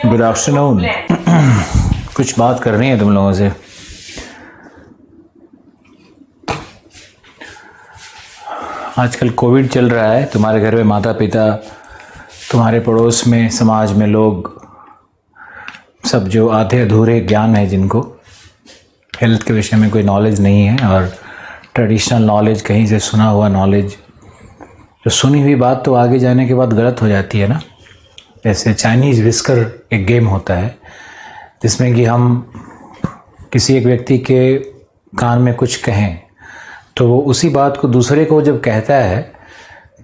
Good afternoon. कुछ बात करनी है तुम लोगों से। आजकल कोविड चल रहा है, तुम्हारे घर में माता पिता, तुम्हारे पड़ोस में, समाज में लोग सब जो आधे अधूरे ज्ञान है, जिनको हेल्थ के विषय में कोई नॉलेज नहीं है और ट्रेडिशनल नॉलेज, कहीं से सुना हुआ नॉलेज, जो सुनी हुई बात तो आगे जाने के बाद गलत हो जाती है ना। जैसे चाइनीज़ विस्कर एक गेम होता है जिसमें कि हम किसी एक व्यक्ति के कान में कुछ कहें तो वो उसी बात को दूसरे को जब कहता है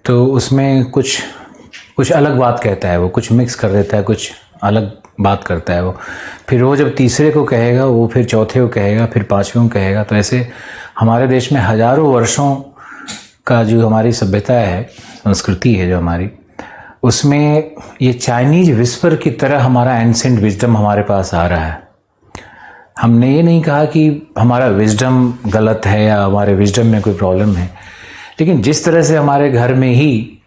तो उसमें कुछ अलग बात कहता है, वो कुछ मिक्स कर देता है, कुछ अलग बात करता है वो। फिर वो जब तीसरे को कहेगा, वो फिर चौथे को कहेगा, फिर पाँचवें को कहेगा। तो ऐसे हमारे देश में हज़ारों वर्षों का जो हमारी सभ्यता है, संस्कृति है जो हमारी, उसमें ये चाइनीज़ विस्पर की तरह हमारा एंसेंट विजडम हमारे पास आ रहा है। हमने ये नहीं कहा कि हमारा विजडम गलत है या हमारे विजडम में कोई प्रॉब्लम है, लेकिन जिस तरह से हमारे घर में ही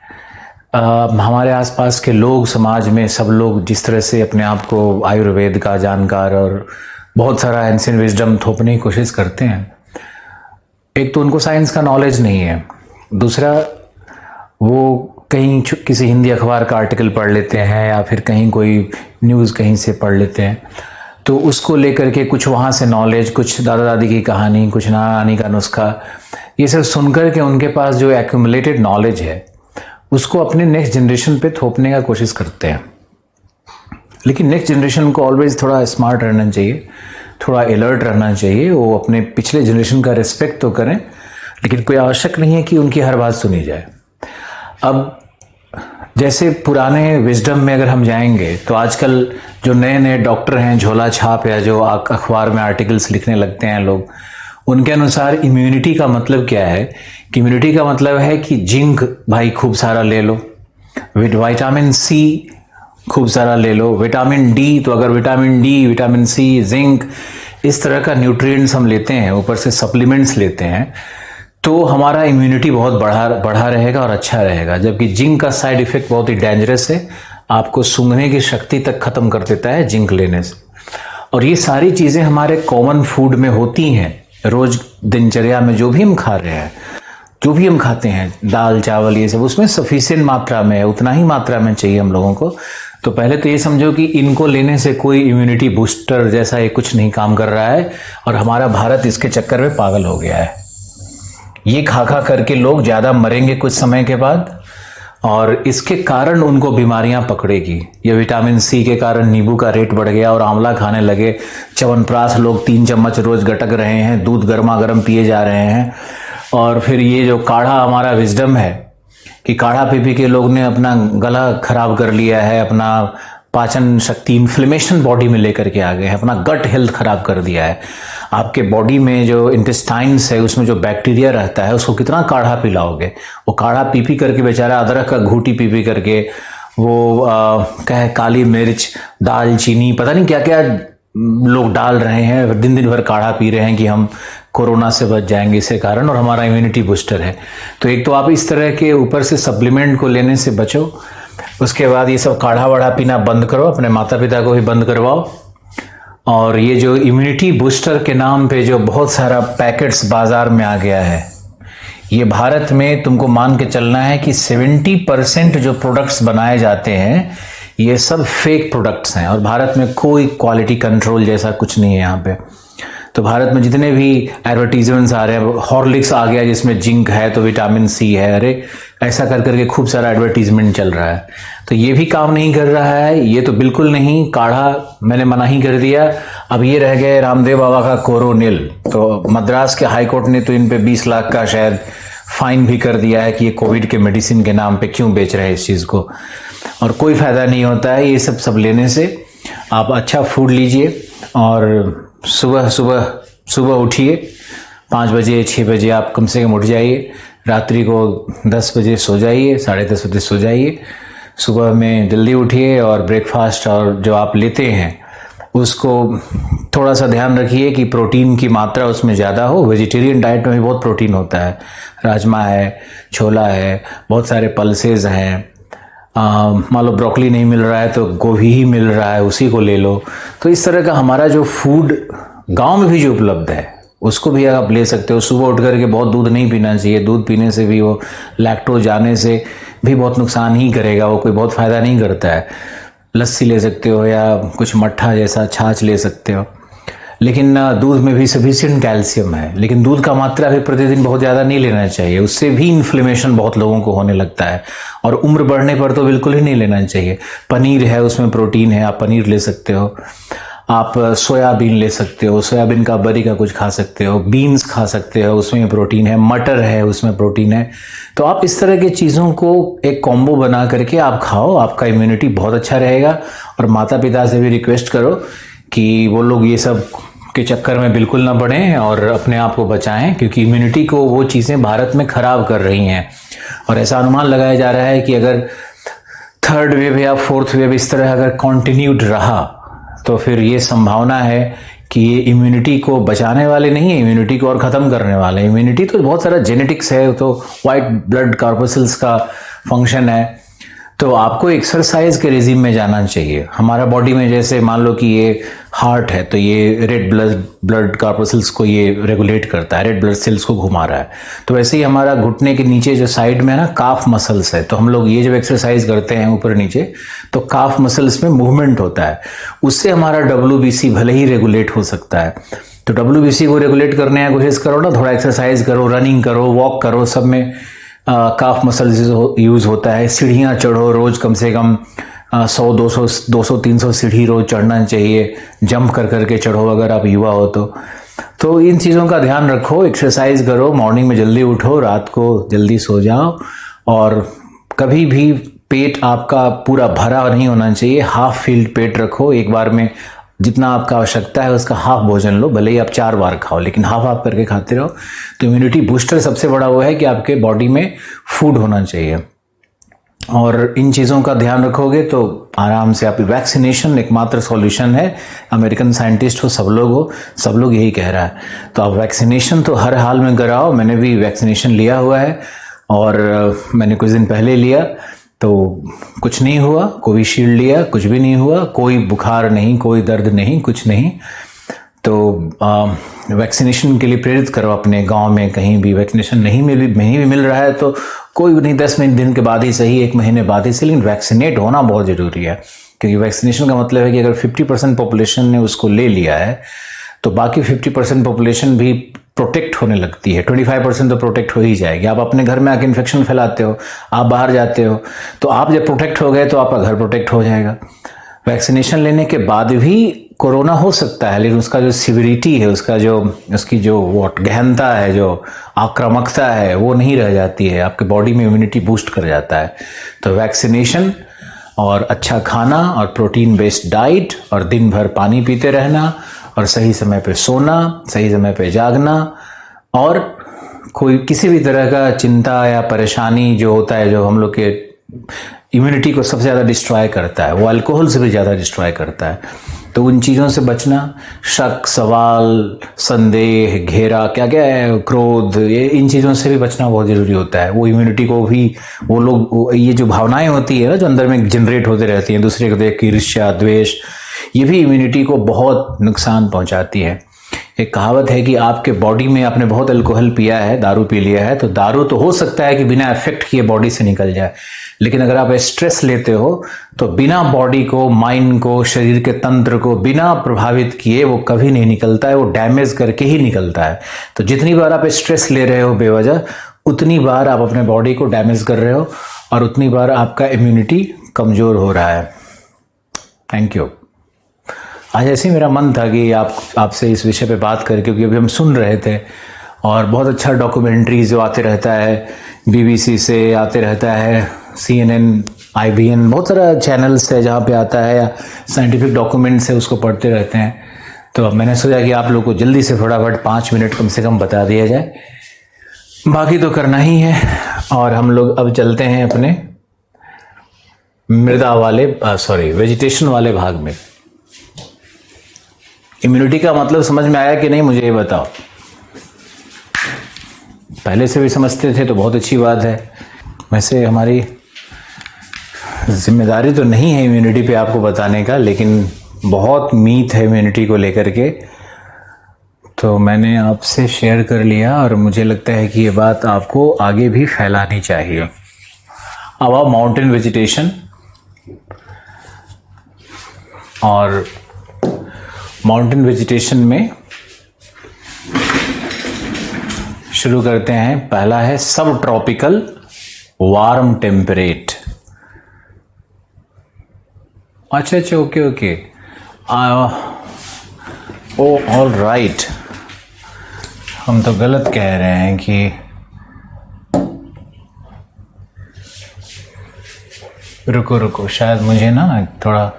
हमारे आसपास के लोग, समाज में सब लोग जिस तरह से अपने आप को आयुर्वेद का जानकार और बहुत सारा एंसेंट विजडम थोपने की कोशिश करते हैं, एक तो उनको साइंस का नॉलेज नहीं है, दूसरा वो कहीं किसी हिंदी अखबार का आर्टिकल पढ़ लेते हैं या फिर कहीं कोई न्यूज़ कहीं से पढ़ लेते हैं, तो उसको लेकर के कुछ वहाँ से नॉलेज, कुछ दादा दादी की कहानी, कुछ नाना नानी का नुस्खा, ये सब सुनकर के उनके पास जो एक्यूमुलेटेड नॉलेज है उसको अपने नेक्स्ट जनरेशन पे थोपने का कोशिश करते हैं। लेकिन नेक्स्ट जनरेशन को ऑलवेज थोड़ा स्मार्ट रहना चाहिए, थोड़ा अलर्ट रहना चाहिए। वो अपने पिछले जनरेशन का रिस्पेक्ट तो करें, लेकिन कोई आवश्यक नहीं है कि उनकी हर बात सुनी जाए। अब जैसे पुराने विजडम में अगर हम जाएंगे तो आजकल जो नए नए डॉक्टर हैं, झोला छाप या जो अखबार में आर्टिकल्स लिखने लगते हैं लोग, उनके अनुसार इम्यूनिटी का मतलब क्या है कि इम्यूनिटी का मतलब है कि जिंक भाई खूब सारा ले लो, विटामिन सी खूब सारा ले लो, विटामिन डी, तो अगर vitamin D, vitamin C, zinc, इस तरह का न्यूट्रिएंट्स हम लेते हैं, ऊपर से सप्लीमेंट्स लेते हैं, तो हमारा इम्यूनिटी बहुत बढ़ा रहेगा और अच्छा रहेगा। जबकि जिंक का साइड इफेक्ट बहुत ही डेंजरस है, आपको सूंघने की शक्ति तक खत्म कर देता है जिंक लेने से। और ये सारी चीज़ें हमारे कॉमन फूड में होती हैं, रोज दिनचर्या में जो भी हम खा रहे हैं, जो भी हम खाते हैं, दाल चावल ये सब, उसमें सफिशिएंट मात्रा में है, उतना ही मात्रा में चाहिए हम लोगों को। तो पहले तो ये समझो कि इनको लेने से कोई इम्यूनिटी बूस्टर जैसा ये कुछ नहीं काम कर रहा है, और हमारा भारत इसके चक्कर में पागल हो गया है। ये खा खा करके लोग ज़्यादा मरेंगे कुछ समय के बाद, और इसके कारण उनको बीमारियां पकड़ेगी। ये विटामिन सी के कारण नींबू का रेट बढ़ गया और आंवला खाने लगे, च्यवनप्राश लोग 3 चम्मच रोज गटक रहे हैं, दूध गर्मा गर्म पिए जा रहे हैं। और फिर ये जो काढ़ा हमारा विजडम है कि काढ़ा पी पी के लोग ने अपना गला खराब कर लिया है, अपना पाचन शक्ति, इन्फ्लेमेशन बॉडी में लेकर के आ गए हैं, अपना गट हेल्थ खराब कर दिया है। आपके बॉडी में जो इंटेस्टाइन्स है, उसमें जो बैक्टीरिया रहता है, उसको कितना काढ़ा पिलाओगे। वो काढ़ा पी पी करके बेचारा, अदरक का घूटी पी पी करके, वो कहे काली मिर्च, दाल चीनी, पता नहीं क्या क्या लोग डाल रहे हैं, दिन दिन भर काढ़ा पी रहे हैं कि हम कोरोना से बच जाएंगे इसके कारण, और हमारा इम्यूनिटी बूस्टर है। तो एक तो आप इस तरह के ऊपर से सप्लीमेंट को लेने से बचो, उसके बाद ये सब काढ़ा वाढ़ा पीना बंद करो, अपने माता पिता को भी बंद करवाओ। और ये जो इम्यूनिटी बूस्टर के नाम पे जो बहुत सारा पैकेट्स बाजार में आ गया है, ये भारत में तुमको मान के चलना है कि 70% जो प्रोडक्ट्स बनाए जाते हैं ये सब फेक प्रोडक्ट्स हैं, और भारत में कोई क्वालिटी कंट्रोल जैसा कुछ नहीं है यहाँ पे। तो भारत में जितने भी एडवर्टीजमेंट्स आ रहे हैं, हॉर्लिक्स आ गया जिसमें जिंक है तो विटामिन सी है, अरे ऐसा कर करके खूब सारा एडवर्टीजमेंट चल रहा है। तो ये भी काम नहीं कर रहा है, ये तो बिल्कुल नहीं। काढ़ा मैंने मना ही कर दिया। अब ये रह गए रामदेव बाबा का कोरोनिल, तो मद्रास के हाई कोर्ट ने तो इन पे 20 लाख का शायद फाइन भी कर दिया है कि ये कोविड के मेडिसिन के नाम पे क्यों बेच रहे हैं इस चीज़ को, और कोई फायदा नहीं होता है ये सब लेने से। आप अच्छा फूड लीजिए और सुबह उठिए 5 बजे 6 बजे, आप कम से कम उठ जाइए। रात्रि को 10 बजे सो जाइए, 10:30 बजे सो जाइए। सुबह में जल्दी उठिए और ब्रेकफास्ट और जो आप लेते हैं उसको थोड़ा सा ध्यान रखिए कि प्रोटीन की मात्रा उसमें ज़्यादा हो। वेजिटेरियन डाइट में भी बहुत प्रोटीन होता है, राजमा है, छोला है, बहुत सारे पल्सेस हैं, मान लो ब्रोकली नहीं मिल रहा है तो गोभी ही मिल रहा है, उसी को ले लो। तो इस तरह का हमारा जो फूड गांव में भी जो उपलब्ध है उसको भी आप ले सकते हो। सुबह उठ करके बहुत दूध नहीं पीना चाहिए, दूध पीने से भी वो लैक्टोज जाने से भी बहुत नुकसान ही करेगा, वो कोई बहुत फ़ायदा नहीं करता है। लस्सी ले सकते हो या कुछ मट्ठा जैसा छाछ ले सकते हो, लेकिन दूध में भी सफिशिएंट कैल्शियम है। लेकिन दूध का मात्रा भी प्रतिदिन बहुत ज़्यादा नहीं लेना चाहिए, उससे भी इन्फ्लेमेशन बहुत लोगों को होने लगता है, और उम्र बढ़ने पर तो बिल्कुल ही नहीं लेना चाहिए। पनीर है, उसमें प्रोटीन है, आप पनीर ले सकते हो। आप सोयाबीन ले सकते हो, सोयाबीन का बरी का कुछ खा सकते हो, बीन्स खा सकते हो, उसमें प्रोटीन है। मटर है, उसमें प्रोटीन है। तो आप इस तरह की चीज़ों को एक कॉम्बो बना करके आप खाओ, आपका इम्यूनिटी बहुत अच्छा रहेगा। और माता पिता से भी रिक्वेस्ट करो कि वो लोग ये सब के चक्कर में बिल्कुल ना पड़ें और अपने आप को बचाएं, क्योंकि इम्यूनिटी को वो चीज़ें भारत में ख़राब कर रही हैं। और ऐसा अनुमान लगाया जा रहा है कि अगर थर्ड वेव या फोर्थ वेव इस तरह अगर कंटिन्यूड रहा तो फिर ये संभावना है कि ये इम्यूनिटी को बचाने वाले नहीं है, इम्यूनिटी को और ख़त्म करने वाले हैं। इम्यूनिटी तो बहुत सारा जेनेटिक्स है, तो वाइट ब्लड कॉर्पस्कल्स का फंक्शन है। तो आपको एक्सरसाइज के रेजिम में जाना चाहिए। हमारा बॉडी में जैसे मान लो कि ये हार्ट है तो ये रेड ब्लड कॉर्पस्कल्स को ये रेगुलेट करता है, रेड ब्लड सेल्स को घुमा रहा है। तो वैसे ही हमारा घुटने के नीचे जो साइड में है ना, काफ मसल्स है। तो हम लोग ये जब एक्सरसाइज करते हैं ऊपर नीचे तो काफ मसल्स में मूवमेंट होता है, उससे हमारा WBC भले ही रेगुलेट हो सकता है। तो WBC को रेगुलेट करने की कोशिश करो ना, थोड़ा एक्सरसाइज करो, रनिंग करो, वॉक करो, सब में काफ मसल्स यूज़ होता है। सीढ़ियाँ चढ़ो, रोज़ कम से कम 100-200-300 सीढ़ी रोज़ चढ़ना चाहिए, जंप कर करके चढ़ो अगर आप युवा हो तो इन चीज़ों का ध्यान रखो। एक्सरसाइज करो, मॉर्निंग में जल्दी उठो, रात को जल्दी सो जाओ, और कभी भी पेट आपका पूरा भरा नहीं होना चाहिए। हाफ फील्ड पेट रखो, एक बार में जितना आपका आवश्यकता है उसका हाफ भोजन लो, भले ही आप 4 बार खाओ, लेकिन हाफ हाफ करके खाते रहो। तो इम्यूनिटी बूस्टर सबसे बड़ा वो है कि आपके बॉडी में फूड होना चाहिए, और इन चीज़ों का ध्यान रखोगे तो आराम से आप वैक्सीनेशन एकमात्र सॉल्यूशन है। अमेरिकन साइंटिस्ट हो, सब लोग यही कह रहा है। तो आप वैक्सीनेशन तो हर हाल में कराओ। मैंने भी वैक्सीनेशन लिया हुआ है, और मैंने कुछ दिन पहले लिया तो कुछ नहीं हुआ। कोविशील्ड लिया, कुछ भी नहीं हुआ, कोई बुखार नहीं, कोई दर्द नहीं, कुछ नहीं। तो वैक्सीनेशन के लिए प्रेरित करो अपने गांव में। कहीं भी वैक्सीनेशन नहीं भी मिल रहा है तो कोई नहीं, 10 दिन के बाद ही सही, 1 महीने बाद ही सही, लेकिन वैक्सीनेट होना बहुत ज़रूरी है। क्योंकि वैक्सीनेशन का मतलब है कि अगर 50% पॉपुलेशन ने उसको ले लिया है तो बाकी 50% पॉपुलेशन भी प्रोटेक्ट होने लगती है। 25% तो प्रोटेक्ट हो ही जाएगी। आप अपने घर में आके इन्फेक्शन फैलाते हो, आप बाहर जाते हो, तो आप जब प्रोटेक्ट हो गए तो आपका घर प्रोटेक्ट हो जाएगा। वैक्सीनेशन लेने के बाद भी कोरोना हो सकता है, लेकिन उसका जो सिविरिटी है, उसकी जो गहनता है, जो आक्रामकता है, वो नहीं रह जाती है। आपके बॉडी में इम्यूनिटी बूस्ट कर जाता है। तो वैक्सीनेशन और अच्छा खाना और प्रोटीन बेस्ड डाइट और दिन भर पानी पीते रहना और सही समय पे सोना, सही समय पे जागना, और कोई किसी भी तरह का चिंता या परेशानी जो होता है, जो हम लोग के इम्यूनिटी को सबसे ज़्यादा डिस्ट्रॉय करता है, वो अल्कोहल से भी ज़्यादा डिस्ट्रॉय करता है। तो उन चीज़ों से बचना, शक, सवाल, संदेह, घेरा, क्या क्या है, क्रोध, इन चीज़ों से भी बचना बहुत ज़रूरी होता है। वो इम्यूनिटी को भी ये जो भावनाएं होती है ना, जो अंदर में जनरेट होते रहती हैं, दूसरे को देख के ईर्ष्या, द्वेष, ये भी इम्यूनिटी को बहुत नुकसान पहुंचाती है। एक कहावत है कि आपके बॉडी में आपने बहुत अल्कोहल पिया है, दारू पी लिया है, तो दारू तो हो सकता है कि बिना इफेक्ट किए बॉडी से निकल जाए, लेकिन अगर आप स्ट्रेस लेते हो तो बिना बॉडी को, माइंड को, शरीर के तंत्र को बिना प्रभावित किए वो कभी नहीं निकलता है, वो डैमेज करके ही निकलता है। तो जितनी बार आप स्ट्रेस ले रहे हो बेवजह, उतनी बार आप अपने बॉडी को डैमेज कर रहे हो और उतनी बार आपका इम्यूनिटी कमज़ोर हो रहा है। Thank you. आज ऐसे ही मेरा मन था कि आपसे इस विषय पे बात करें, क्योंकि अभी हम सुन रहे थे और बहुत अच्छा डॉक्यूमेंट्रीज जो आते रहता है, BBC से आते रहता है, CNN, IBN, बहुत सारा चैनल्स है जहाँ पे आता है, या साइंटिफिक डॉक्यूमेंट्स है, उसको पढ़ते रहते हैं। तो मैंने सोचा कि आप लोग को जल्दी से फटाफट 5 मिनट कम से कम बता दिया जाए, बाकी तो करना ही है। और हम लोग अब चलते हैं अपने वेजिटेशन वाले भाग में। इम्यूनिटी का मतलब समझ में आया कि नहीं, मुझे ये बताओ। पहले से भी समझते थे तो बहुत अच्छी बात है। वैसे हमारी जिम्मेदारी तो नहीं है इम्यूनिटी पे आपको बताने का, लेकिन बहुत मीथ है इम्यूनिटी को लेकर के, तो मैंने आपसे शेयर कर लिया और मुझे लगता है कि ये बात आपको आगे भी फैलानी चाहिए। अब माउंटेन वेजिटेशन, और माउंटेन वेजिटेशन में शुरू करते हैं। पहला है सब ट्रॉपिकल वार्म टेम्परेट। अच्छा, ओके ओ ऑल राइट, हम तो गलत कह रहे हैं कि रुको, शायद मुझे ना थोड़ा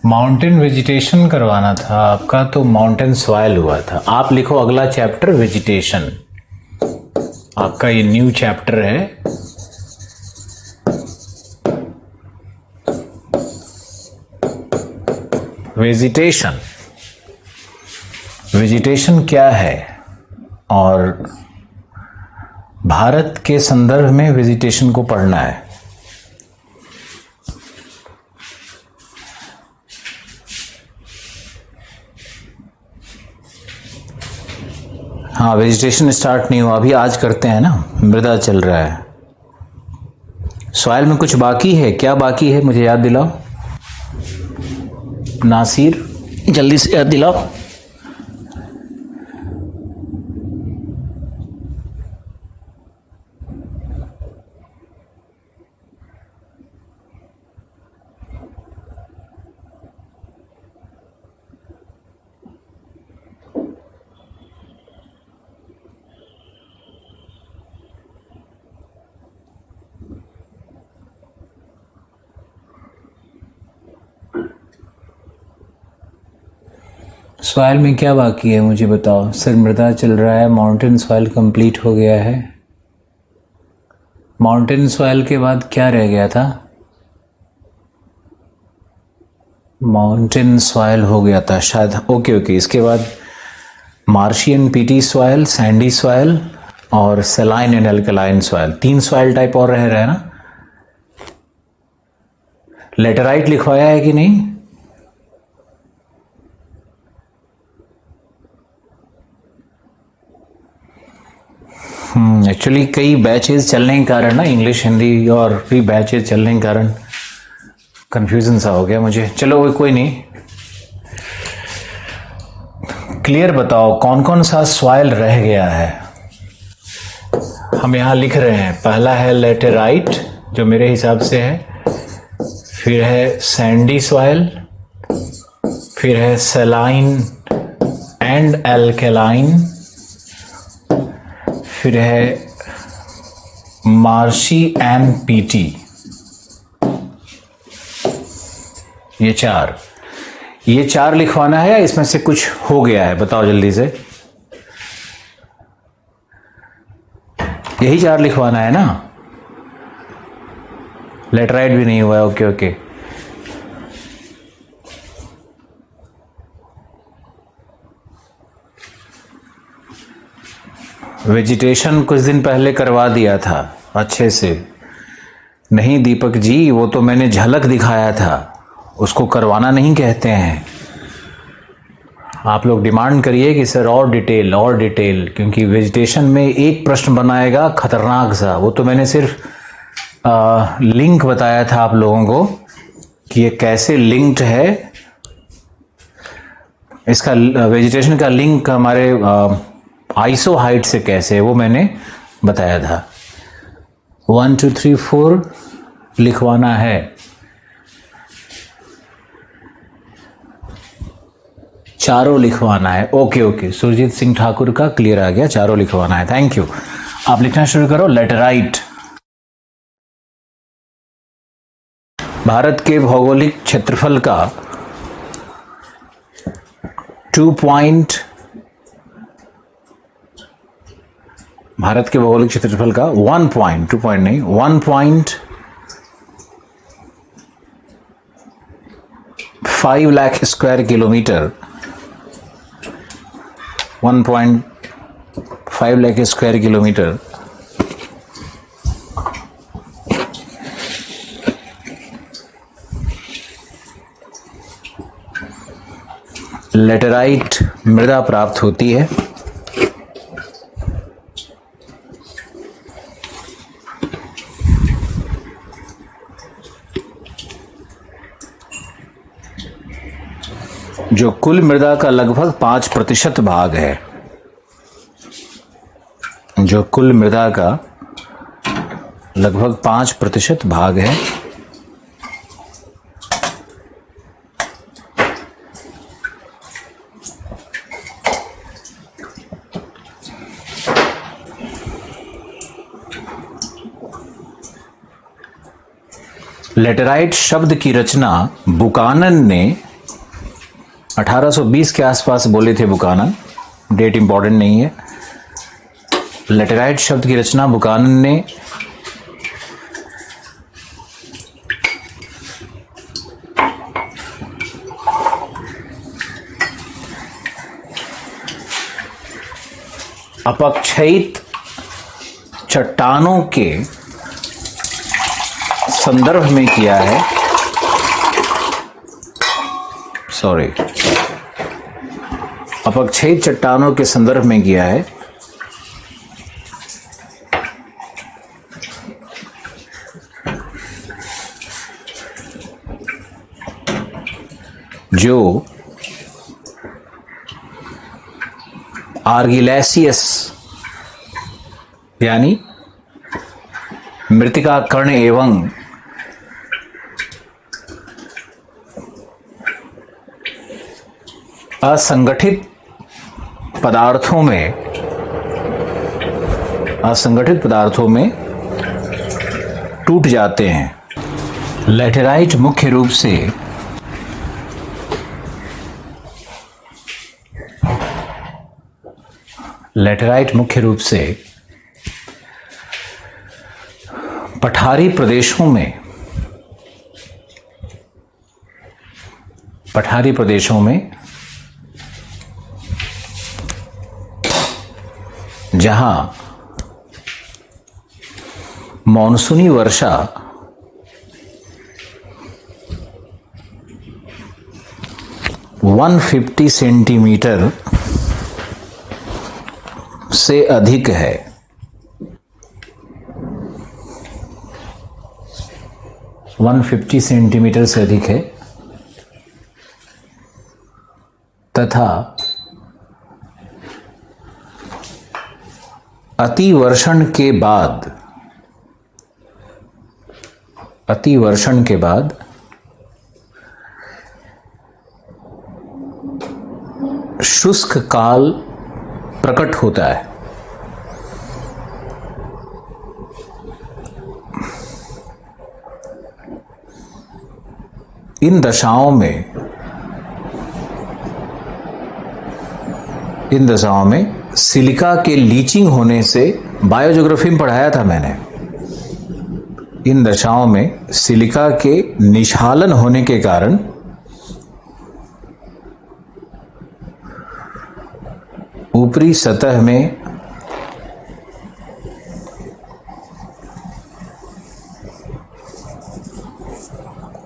माउंटेन वेजिटेशन करवाना था आपका, तो माउंटेन सॉइल हुआ था। आप लिखो अगला चैप्टर वेजिटेशन, आपका ये न्यू चैप्टर है। वेजिटेशन, वेजिटेशन क्या है और भारत के संदर्भ में वेजिटेशन को पढ़ना है। हाँ, वेजिटेशन स्टार्ट नहीं हुआ अभी, आज करते हैं ना, मृदा चल रहा है। सॉइल में कुछ बाकी है, क्या बाकी है मुझे याद दिलाओ, नासिर जल्दी से याद दिलाओ। सॉइल में क्या बाकी है मुझे बताओ। सर मृदा चल रहा है, माउंटेन सॉइल कंप्लीट हो गया है। माउंटेन सॉइल के बाद क्या रह गया था? माउंटेन सॉइल हो गया था शायद, ओके। इसके बाद marshy and peaty soil, sandy soil और saline and alkaline soil, 3 soil type और रह रहा है ना। लेटराइट लिखवाया है कि नहीं? एक्चुअली कई बैचेस चलने के कारण ना, इंग्लिश हिंदी और भी बैचेस चलने के कारण कंफ्यूजन सा हो गया मुझे। चलो कोई नहीं, क्लियर बताओ कौन कौन सा सॉइल रह गया है। हम यहाँ लिख रहे हैं, पहला है लेटेराइट जो मेरे हिसाब से है, फिर है सैंडी सॉइल, फिर है सेलाइन एंड एल्केलाइन, फिर है मार्शी एंड पीटी। ये चार लिखवाना है या इसमें से कुछ हो गया है? बताओ जल्दी से। यही 4 लिखवाना है ना? लेटराइट भी नहीं हुआ है, ओके। वेजिटेशन कुछ दिन पहले करवा दिया था अच्छे से। नहीं दीपक जी, वो तो मैंने झलक दिखाया था, उसको करवाना नहीं कहते हैं। आप लोग डिमांड करिए कि सर और डिटेल, क्योंकि वेजिटेशन में एक प्रश्न बनाएगा खतरनाक सा। वो तो मैंने सिर्फ लिंक बताया था आप लोगों को कि ये कैसे लिंक्ड है। इसका वेजिटेशन का लिंक हमारे आइसो हाइट से कैसे है वो मैंने बताया था। 1 2 3 4 लिखवाना है। चारों लिखवाना है, ओके। सुरजीत सिंह ठाकुर का क्लियर आ गया, चारों लिखवाना है, थैंक यू। आप लिखना शुरू करो। लेटराइट भारत के भौगोलिक क्षेत्रफल का 1.5 lakh square kilometre, 1.5 lakh square kilometre laterite मृदा प्राप्त होती है। जो कुल मृदा का लगभग 5% भाग है। जो कुल मृदा का लगभग 5% भाग है। लेटेराइट शब्द की रचना बुकानन ने 1820 के आसपास बोले थे। बुकानन, डेट इंपॉर्टेंट नहीं है। लेटेराइट शब्द की रचना बुकानन ने अपक्षयित चट्टानों के संदर्भ में किया है। अपक्षयित चट्टानों के संदर्भ में किया है। जो आर्गिलेसियस यानी मृतिका कर्ण एवं असंगठित पदार्थों में टूट जाते हैं। लेटेराइट मुख्य रूप से पठारी प्रदेशों में जहां मॉनसूनी वर्षा 150 सेंटीमीटर से अधिक है, तथा अतिवर्षण के बाद शुष्क काल प्रकट होता है। इन दशाओं में सिलिका के लीचिंग होने से, बायोज्योग्राफी में पढ़ाया था मैंने, इन दशाओं में सिलिका के निष्ठालन होने के कारण ऊपरी सतह में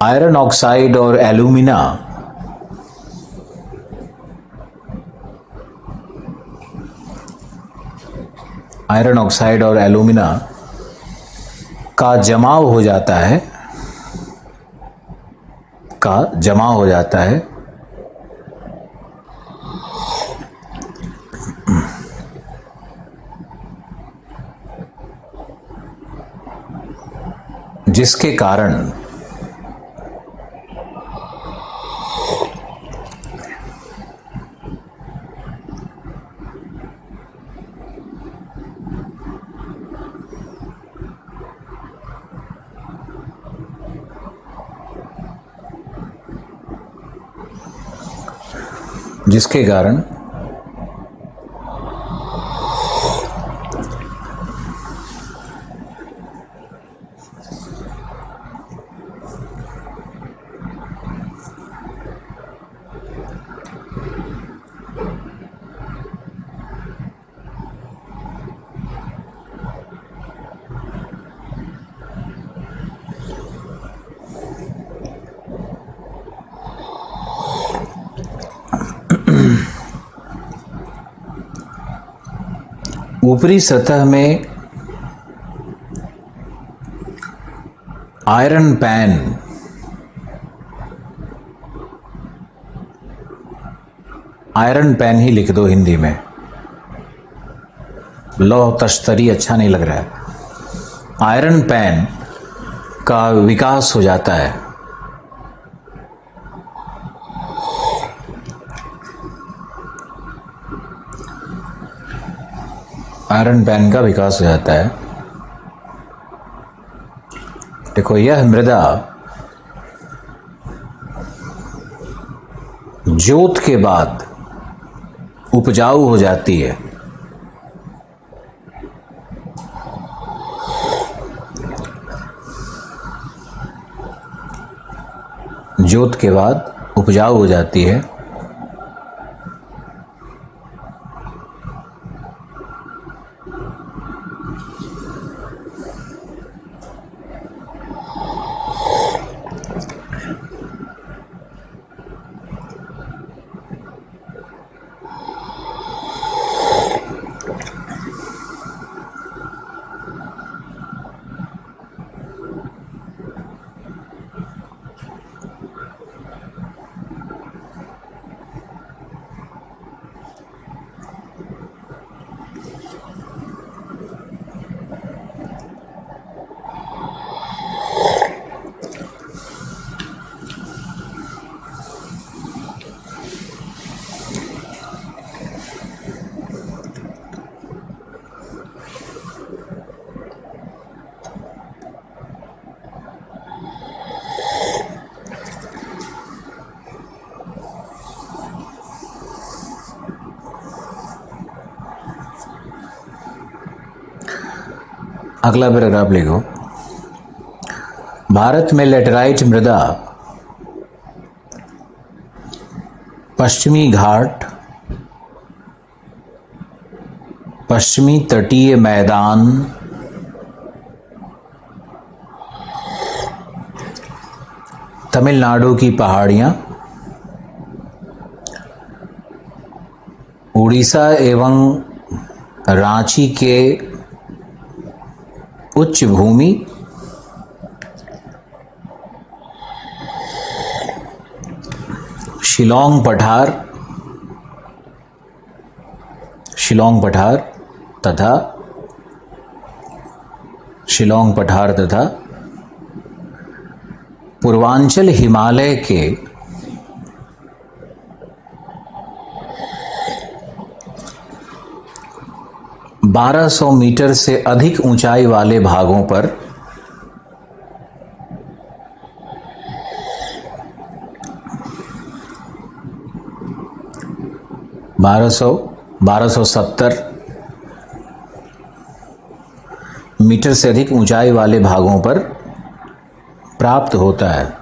आयरन ऑक्साइड और एल्यूमिना का जमाव हो जाता है, जिसके कारण ऊपरी सतह में आयरन पैन ही लिख दो हिंदी में, लौह तश्तरी अच्छा नहीं लग रहा है। आयरन पैन का विकास हो जाता है। आयरन पैन का विकास हो जाता है। देखो, यह मृदा जोत के बाद उपजाऊ हो जाती है। जोत के बाद उपजाऊ हो जाती है। अगला पैराग्राफ लिखो। भारत में लेटराइट मृदा पश्चिमी घाट, पश्चिमी तटीय मैदान, तमिलनाडु की पहाड़ियां, उड़ीसा एवं रांची के उच्च भूमि, शिलोंग पठार तथा पूर्वांचल हिमालय के 1200 मीटर से अधिक ऊंचाई वाले भागों पर 1270 मीटर से अधिक ऊंचाई वाले भागों पर प्राप्त होता है।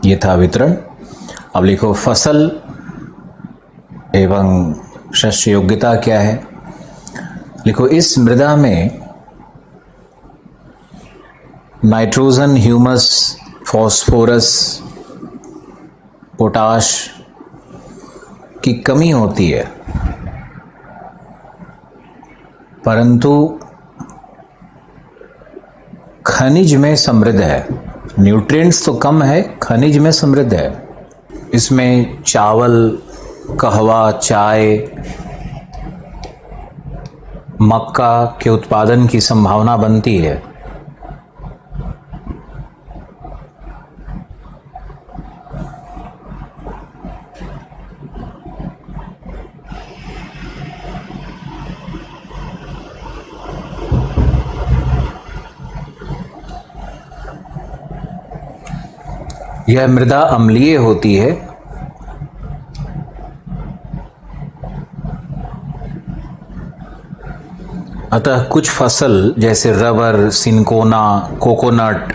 ये था वितरण। अब लिखो फसल एवं शस्य योग्यता क्या है। लिखो, इस मृदा में नाइट्रोजन, ह्यूमस, फॉस्फोरस, पोटाश की कमी होती है, परंतु खनिज में समृद्ध है। न्यूट्रिएंट्स तो कम है, खनिज में समृद्ध है। इसमें चावल, कहवा, चाय, मक्का के उत्पादन की संभावना बनती है। यह मृदा अम्लीय होती है। अतः कुछ फसल जैसे रबर, सिनकोना, कोकोनट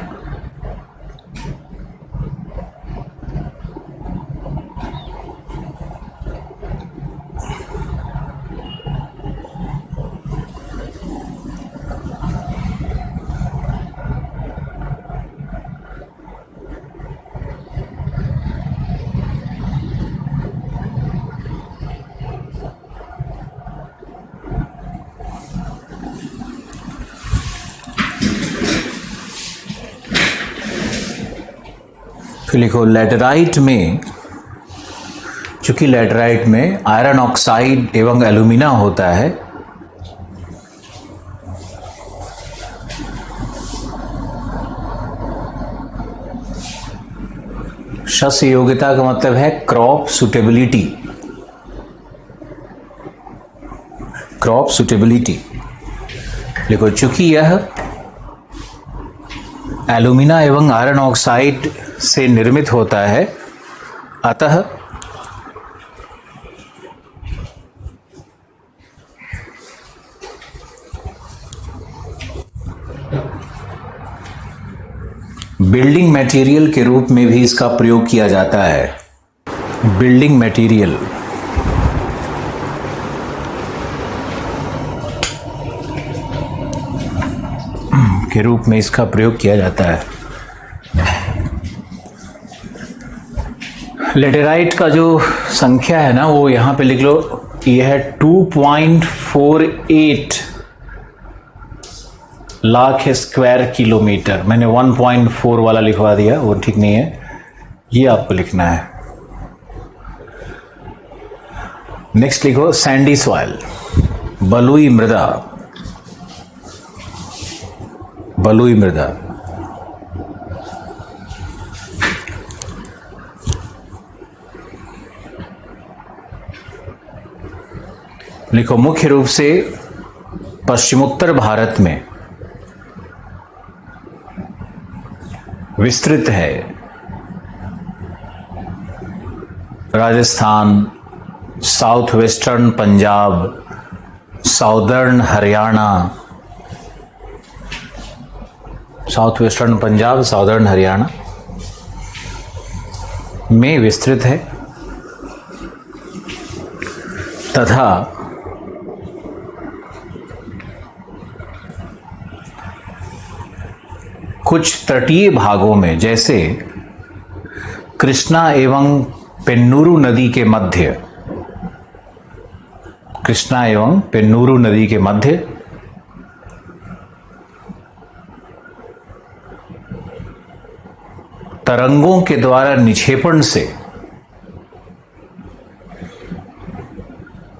फिर लिखो लैटेराइट में, चूंकि लैटेराइट में आयरन ऑक्साइड एवं एल्यूमिना होता है, शस्य योग्यता का मतलब है क्रॉप सुटेबिलिटी, क्रॉप सुटेबिलिटी। देखो चूंकि यह एल्यूमिना एवं आयरन ऑक्साइड से निर्मित होता है, अतः बिल्डिंग मटेरियल के रूप में भी इसका प्रयोग किया जाता है। बिल्डिंग मटेरियल के रूप में इसका प्रयोग किया जाता है। लेटेराइट का जो संख्या है ना, वो यहां पे लिख लो, यह है 2.48 लाख स्क्वायर किलोमीटर। मैंने 1.4 वाला लिखवा दिया, वो ठीक नहीं है, ये आपको लिखना है। नेक्स्ट लिखो सैंडी सॉइल, बलुई मृदा, बलुई मृदा। लिखो मुख्य रूप से पश्चिमोत्तर भारत में विस्तृत है। Rajasthan, south western Punjab, southern Haryana, south western Punjab, southern Haryana में विस्तृत है, तथा कुछ तटीय भागों में, जैसे कृष्णा एवं पेन्नूरू नदी के मध्य, कृष्णा एवं पेन्नूरू नदी के मध्य तरंगों के द्वारा निक्षेपण से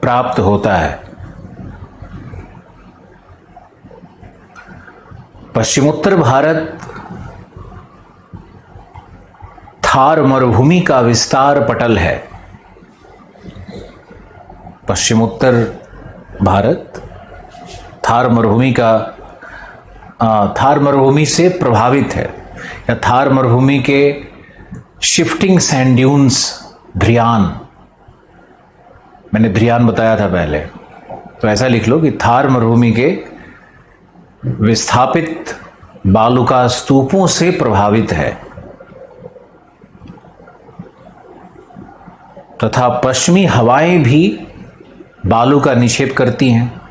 प्राप्त होता है। पश्चिमोत्तर भारत थार मरुभूमि का विस्तार पटल है। पश्चिमोत्तर भारत थार मरुभूमि से प्रभावित है, या थार मरुभूमि के शिफ्टिंग सैंड ड्यून्स, ध्रियान, मैंने ध्रियान बताया था पहले, तो ऐसा लिख लो कि थार मरुभूमि के विस्थापित बालुका स्तूपों से प्रभावित है, तथा पश्चिमी हवाएं भी बालू का निक्षेप करती हैं।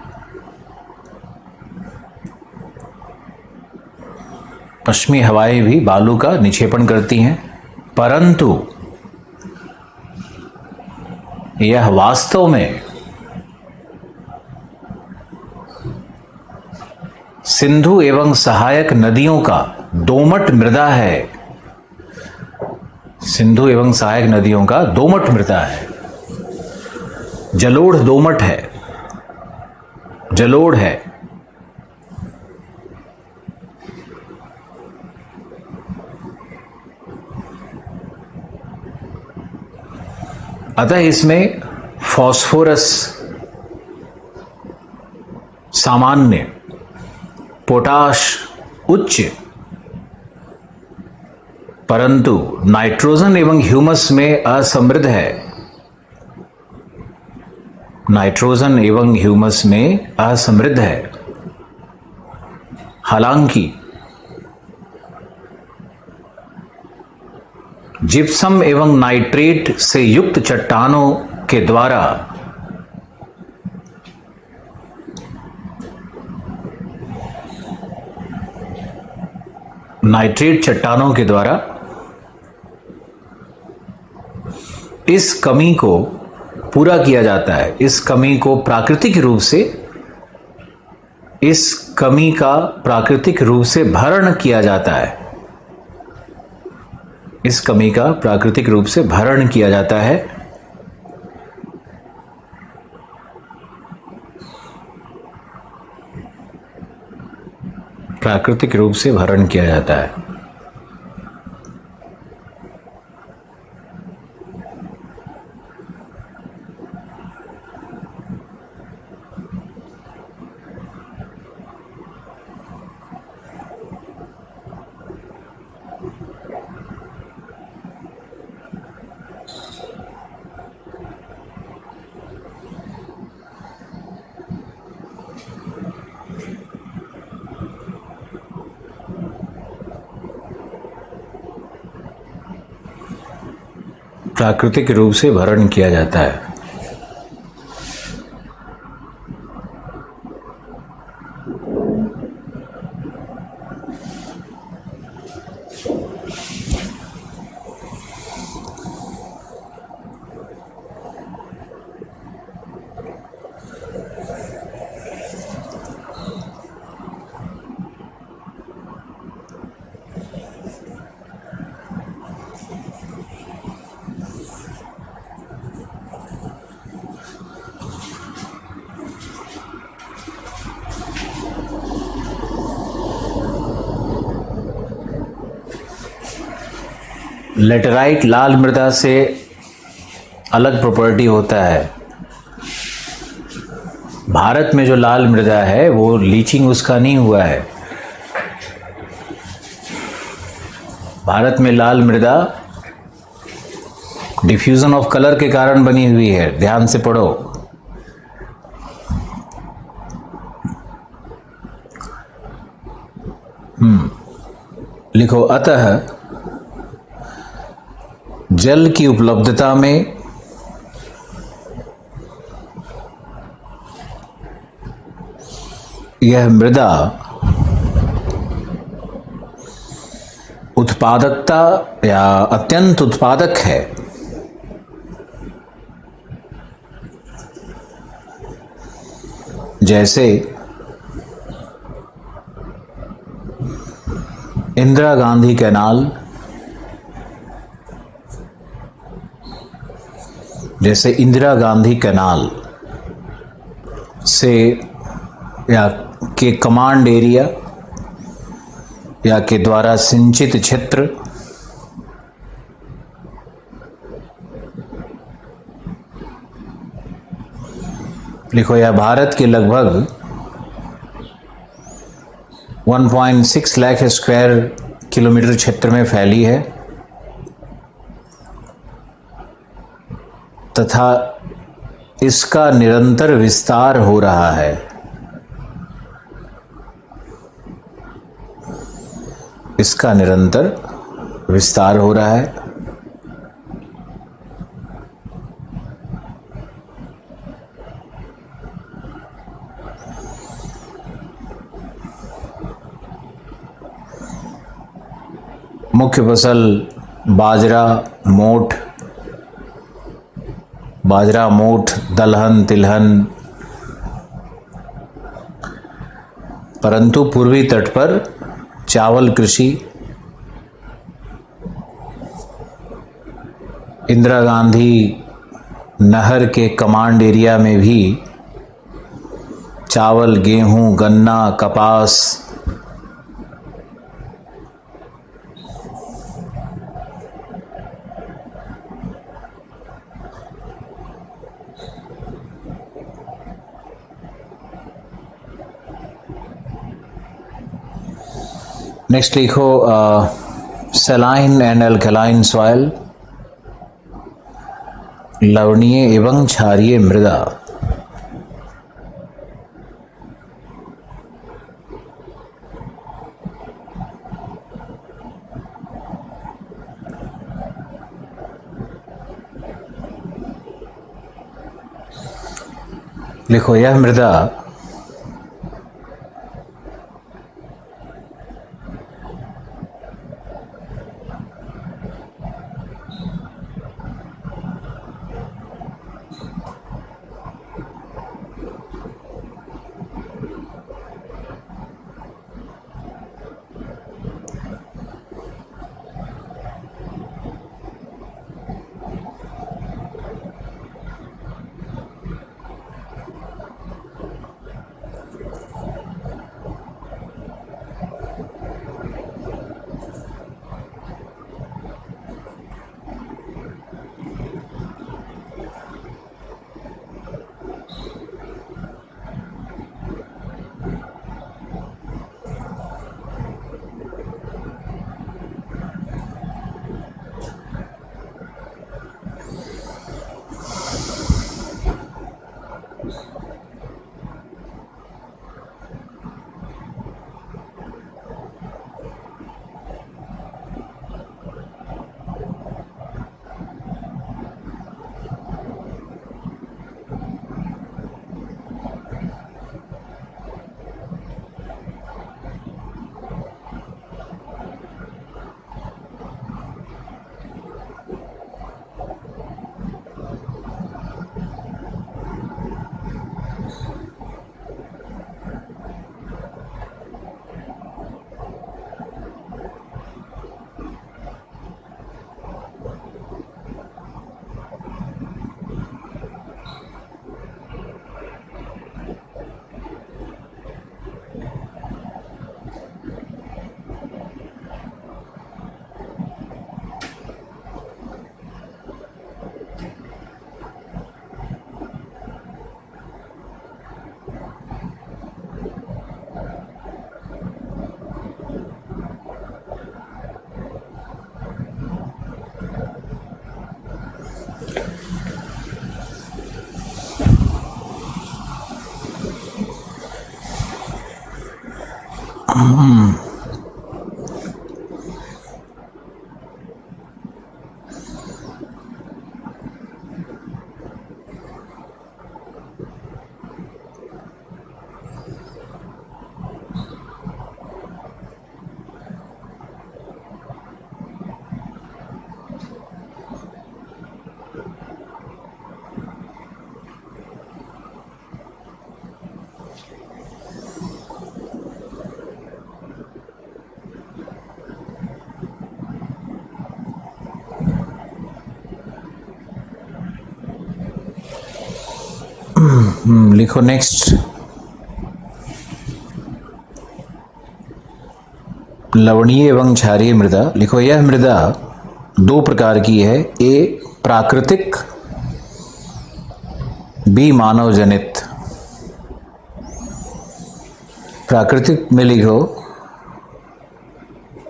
पश्चिमी हवाएं भी बालू का निक्षेपण करती हैं, परंतु यह वास्तव में सिंधु एवं सहायक नदियों का दोमट मृदा है। सिंधु एवं सहायक नदियों का दोमट मृदा है, जलोढ़ दोमट है, जलोढ़ है। अतः इसमें फास्फोरस सामान्य, पोटाश उच्च, परंतु नाइट्रोजन एवं ह्यूमस में असमृद्ध है। नाइट्रोजन एवं ह्यूमस में असमृद्ध है। हालांकि जिप्सम एवं नाइट्रेट से युक्त चट्टानों के द्वारा नाइट्रेट चट्टानों के द्वारा इस कमी को पूरा किया जाता है। इस कमी को प्राकृतिक रूप से, इस कमी का प्राकृतिक रूप से भरण किया जाता है। इस कमी का प्राकृतिक रूप से भरण किया जाता है। प्राकृतिक रूप से भरण किया जाता है। प्राकृतिक रूप से भरण किया जाता है। लेटराइट लाल मृदा से अलग प्रॉपर्टी होता है। भारत में जो लाल मृदा है वो लीचिंग उसका नहीं हुआ है। भारत में लाल मृदा डिफ्यूजन ऑफ कलर के कारण बनी हुई है। ध्यान से पढ़ो। लिखो, अतः जल की उपलब्धता में यह मृदा उत्पादकता या अत्यंत उत्पादक है। जैसे इंदिरा गांधी कैनाल, जैसे इंदिरा गांधी कैनाल से या के कमांड एरिया या के द्वारा सिंचित क्षेत्र लिखो, यह भारत के लगभग 1.6 लाख स्क्वायर किलोमीटर क्षेत्र में फैली है तथा इसका निरंतर विस्तार हो रहा है। इसका निरंतर विस्तार हो रहा है। मुख्य फसल बाजरा, मोठ, दलहन, तिलहन, परंतु पूर्वी तट पर चावल कृषि, इंदिरा गांधी नहर के कमांड एरिया में भी चावल, गेहूं, गन्ना, कपास, नेक्स्ट लिखो सलाइन एंड अल्कलाइन सॉइल, लवणीय एवं क्षारीय मृदा। लिखो, यह मृदा लिखो नेक्स्ट। लवणीय एवं क्षारीय मृदा। लिखो यह मृदा दो प्रकार की है, ए प्राकृतिक, बी मानव जनित। प्राकृतिक में लिखो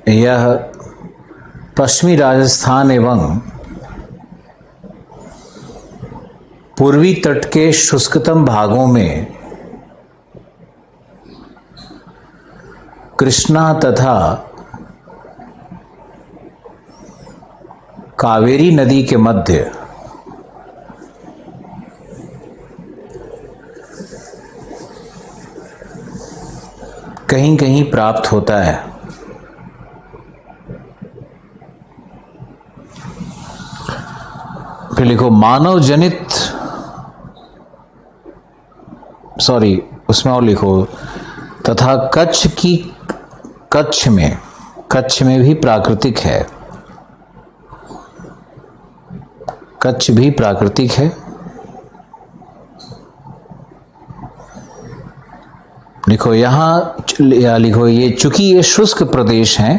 यह पश्चिमी राजस्थान एवं पूर्वी तट के शुष्कतम भागों में कृष्णा तथा कावेरी नदी के मध्य कहीं कहीं प्राप्त होता है। फिर लिखो मानव जनित, सॉरी उसमें और लिखो तथा कच्छ में भी प्राकृतिक है, कच्छ भी प्राकृतिक है। लिखो यहां लिखो ये चूंकि ये शुष्क प्रदेश हैं,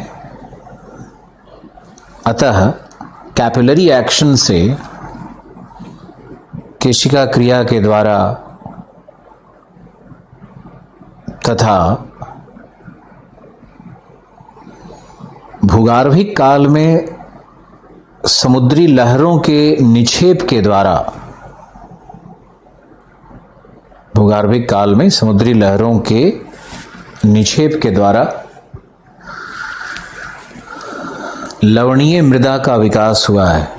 अतः कैपिलरी एक्शन से केशिका क्रिया के द्वारा तथा भूगार्भिक काल में समुद्री लहरों के निक्षेप के द्वारा, भूगार्भिक काल में समुद्री लहरों के निक्षेप के द्वारा लवणीय मृदा का विकास हुआ है।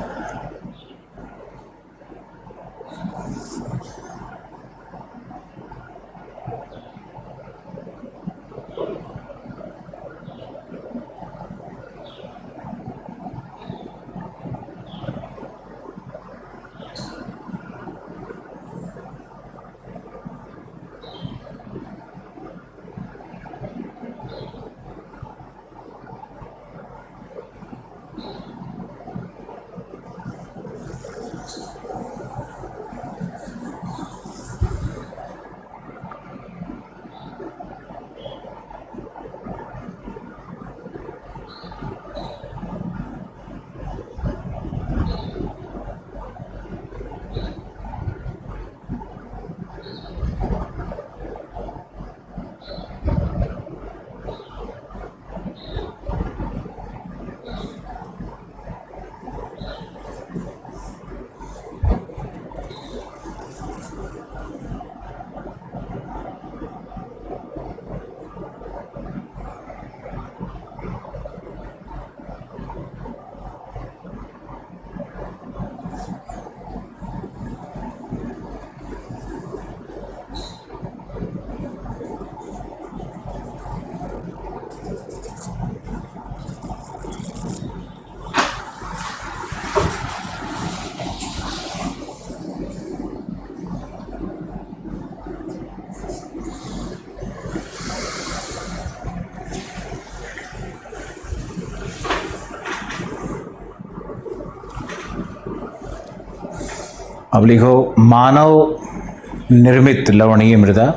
अब लिखो मानव निर्मित लवणीय मृदा।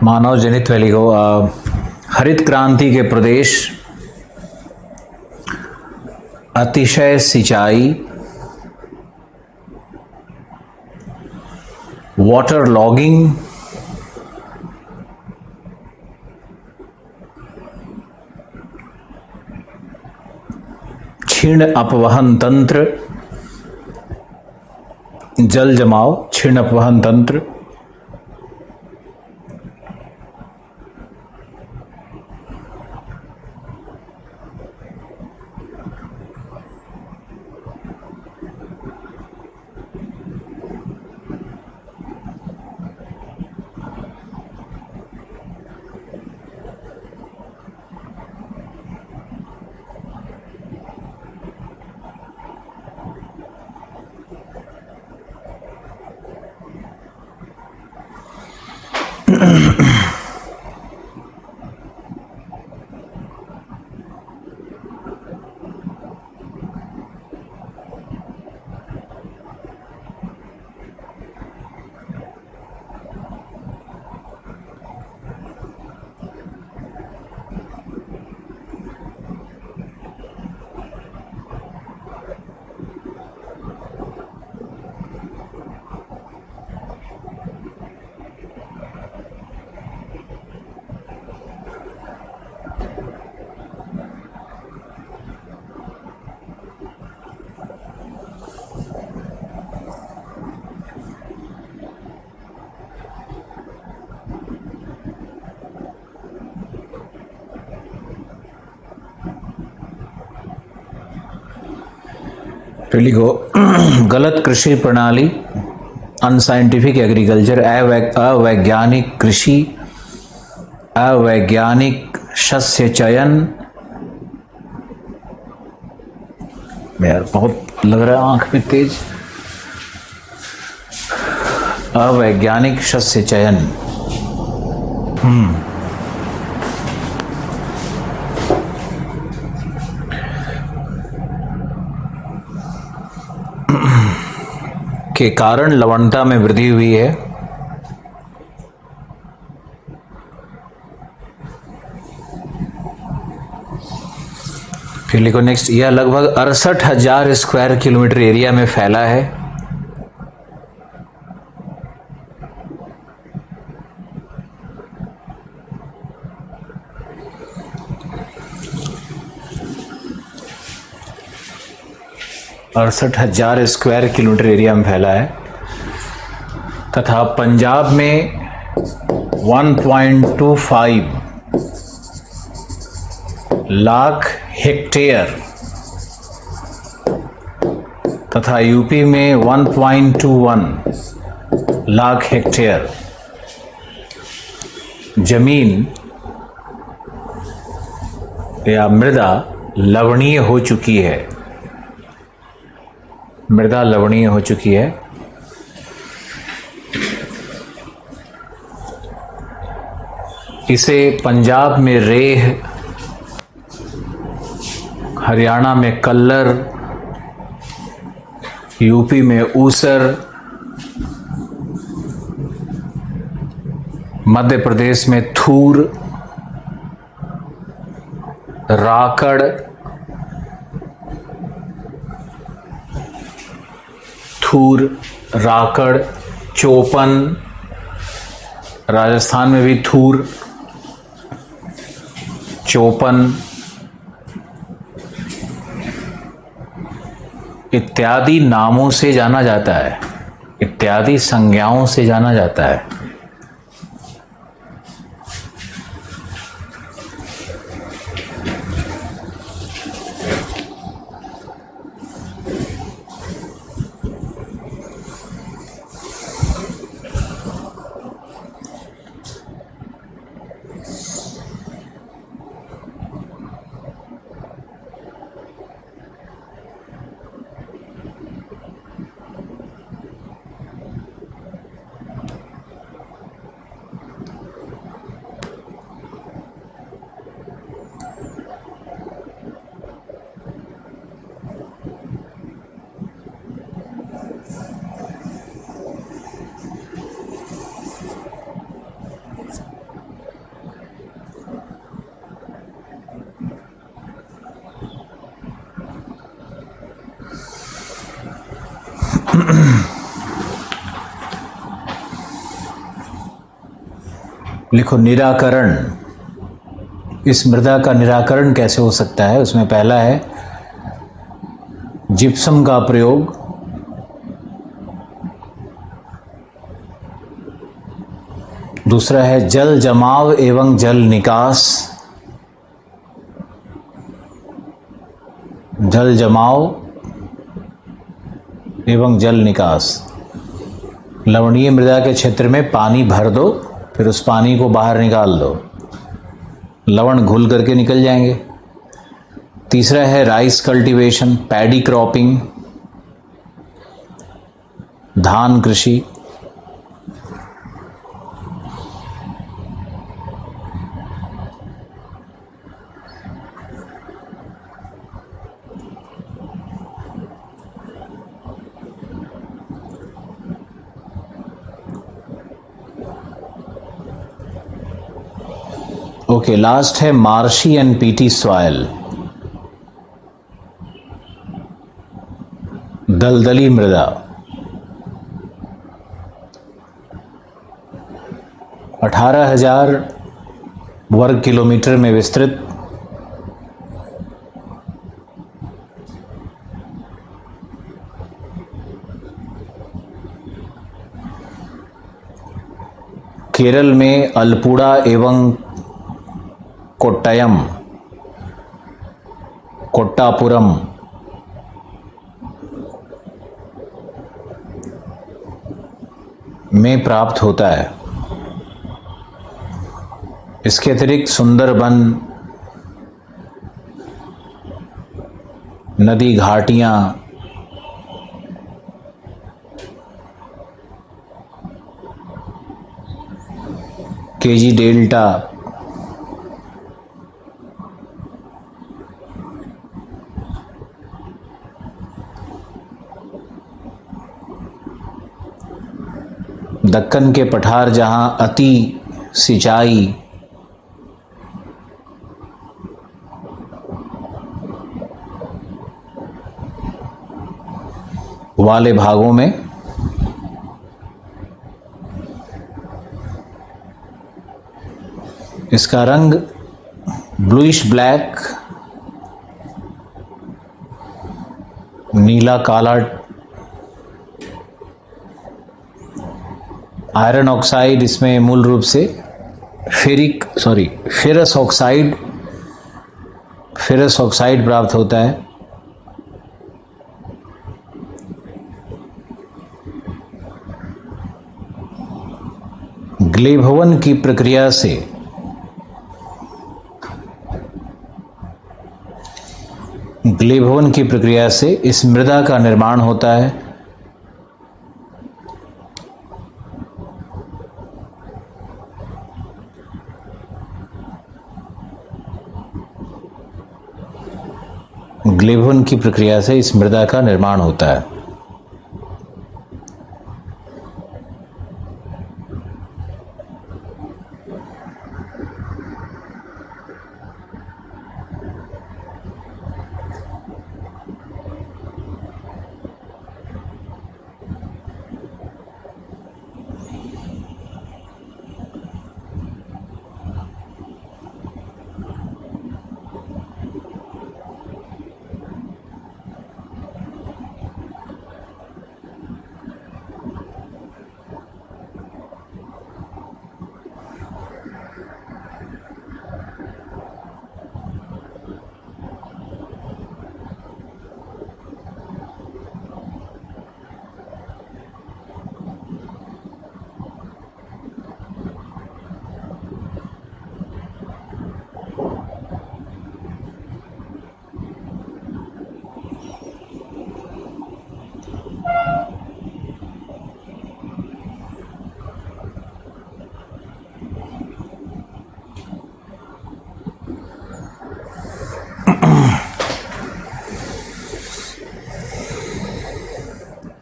मानव जनित वैलिगो हरित क्रांति के प्रदेश, अतिशय सिंचाई, वाटर लॉगिंग, क्षीण अपवहन तंत्र, जल जमाव, क्षीण अपवहन तंत्र, लिखो गलत कृषि प्रणाली, अनसाइंटिफिक एग्रीकल्चर, अवैज्ञानिक कृषि, अवैज्ञानिक शस्य चयन। यार बहुत लग रहा है आंख में तेज। अवैज्ञानिक शस्य चयन, के कारण लवणता में वृद्धि हुई है। फिर लिखो नेक्स्ट, यह लगभग 68,000 स्क्वायर किलोमीटर एरिया में फैला है। अड़सठ 68,000 स्क्वायर किलोमीटर एरिया में फैला है तथा पंजाब में 1.25 लाख हेक्टेयर तथा यूपी में 1.21 लाख हेक्टेयर जमीन या मृदा लवणीय हो चुकी है। मृदा लवणीय हो चुकी है। इसे पंजाब में रेह, हरियाणा में कल्लर, यूपी में ऊसर, मध्य प्रदेश में थूर, राकड़, थूर, राकड़, चौपन, राजस्थान में भी थूर, चौपन इत्यादि नामों से जाना जाता है, इत्यादि संज्ञाओं से जाना जाता है। लिखो निराकरण। इस मृदा का निराकरण कैसे हो सकता है? उसमें पहला है जिप्सम का प्रयोग, दूसरा है जल जमाव एवं जल निकास, जल जमाव एवं जल निकास। लवणीय मृदा के क्षेत्र में पानी भर दो, फिर उस पानी को बाहर निकाल दो, लवण घुल करके निकल जाएंगे। तीसरा है राइस कल्टीवेशन, पैडी क्रॉपिंग, धान कृषि। ओके, लास्ट है मार्शी एंड पीटी सॉइल, दलदली मृदा। 18,000 वर्ग किलोमीटर में विस्तृत, केरल में अलपुड़ा एवं कोट्टयम, कोट्टापुरम, में प्राप्त होता है। इसके अतिरिक्त सुंदरबन, नदी घाटियां, केजी डेल्टा, दक्कन के पठार जहां अति सिंचाई वाले भागों में इसका रंग ब्लूइश ब्लैक, नीला काला, आयरन ऑक्साइड इसमें मूल रूप से फेरस ऑक्साइड प्राप्त होता है। ग्लेभवन की प्रक्रिया से इस मृदा का निर्माण होता है। ग्लेभवन की प्रक्रिया से इस मृदा का निर्माण होता है।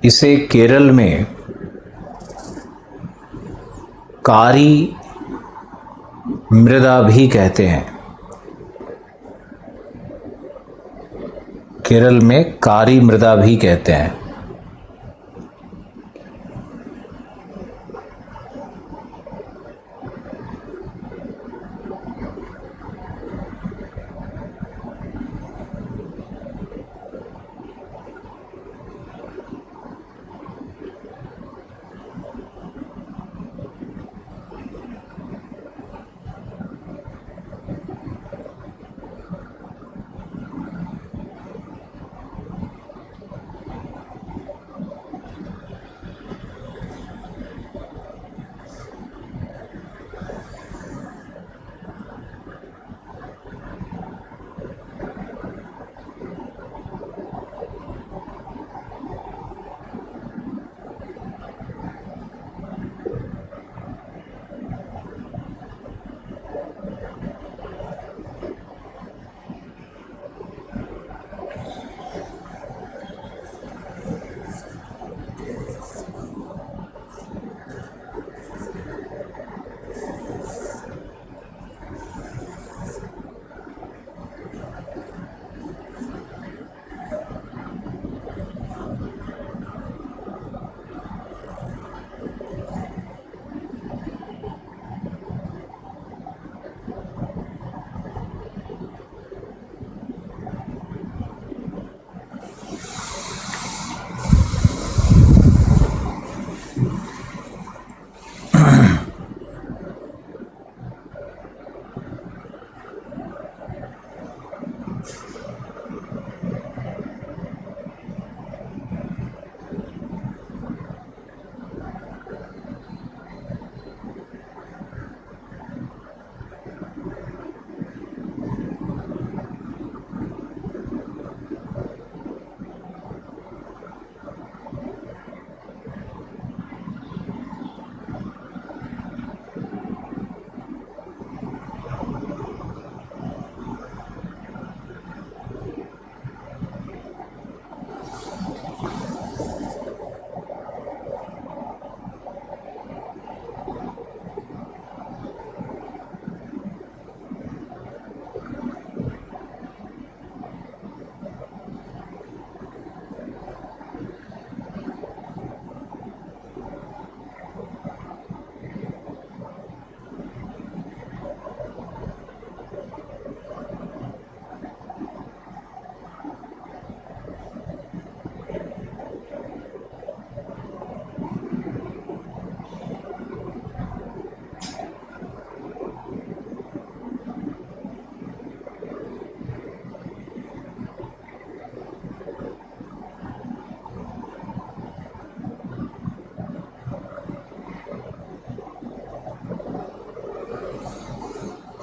इसे केरल में कारी मृदा भी कहते हैं। केरल में कारी मृदा भी कहते हैं।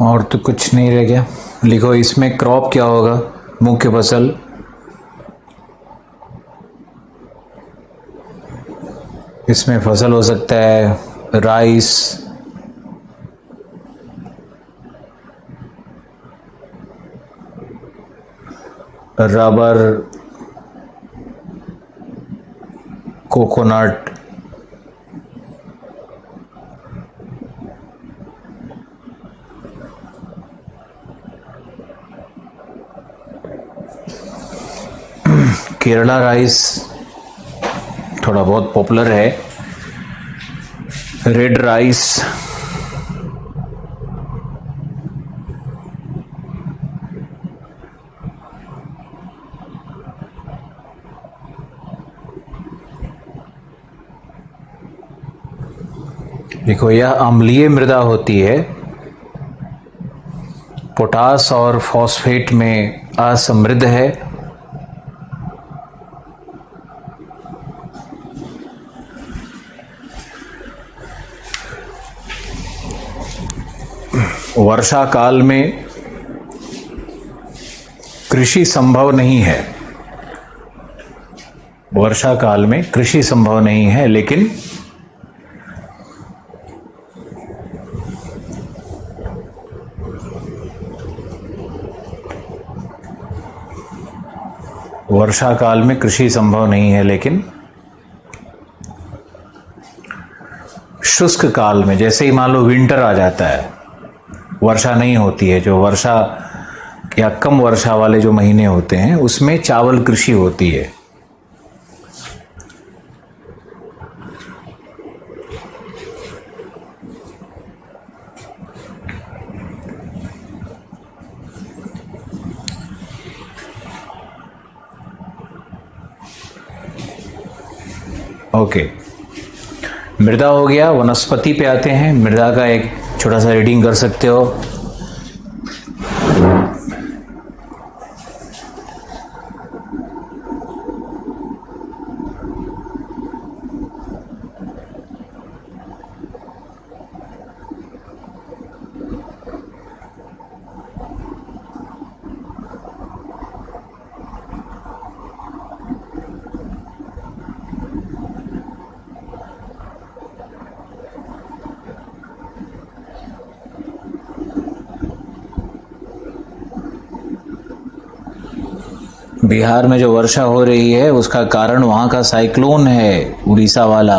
और तो कुछ नहीं रह गया। लिखो इसमें क्रॉप क्या होगा, मुख्य फसल। इसमें फसल हो सकता है rice, rubber, coconut, Kerala rice थोड़ा बहुत पॉपुलर है, रेड राइस, देखो यह अम्लीय मृदा होती है, पोटास और फॉस्फेट में असमृद्ध है, वर्षा काल में कृषि संभव नहीं है, वर्षा काल में कृषि संभव नहीं है, लेकिन वर्षा काल में कृषि संभव नहीं है, लेकिन शुष्क काल में, जैसे ही मान लो विंटर आ जाता है, वर्षा नहीं होती है, जो वर्षा या कम वर्षा वाले जो महीने होते हैं उसमें चावल कृषि होती है। ओके, मृदा हो गया। वनस्पति पे आते हैं। मृदा का एक छोटा सा रीडिंग कर सकते हो। बिहार में जो वर्षा हो रही है उसका कारण वहां का साइक्लोन है, उड़ीसा वाला।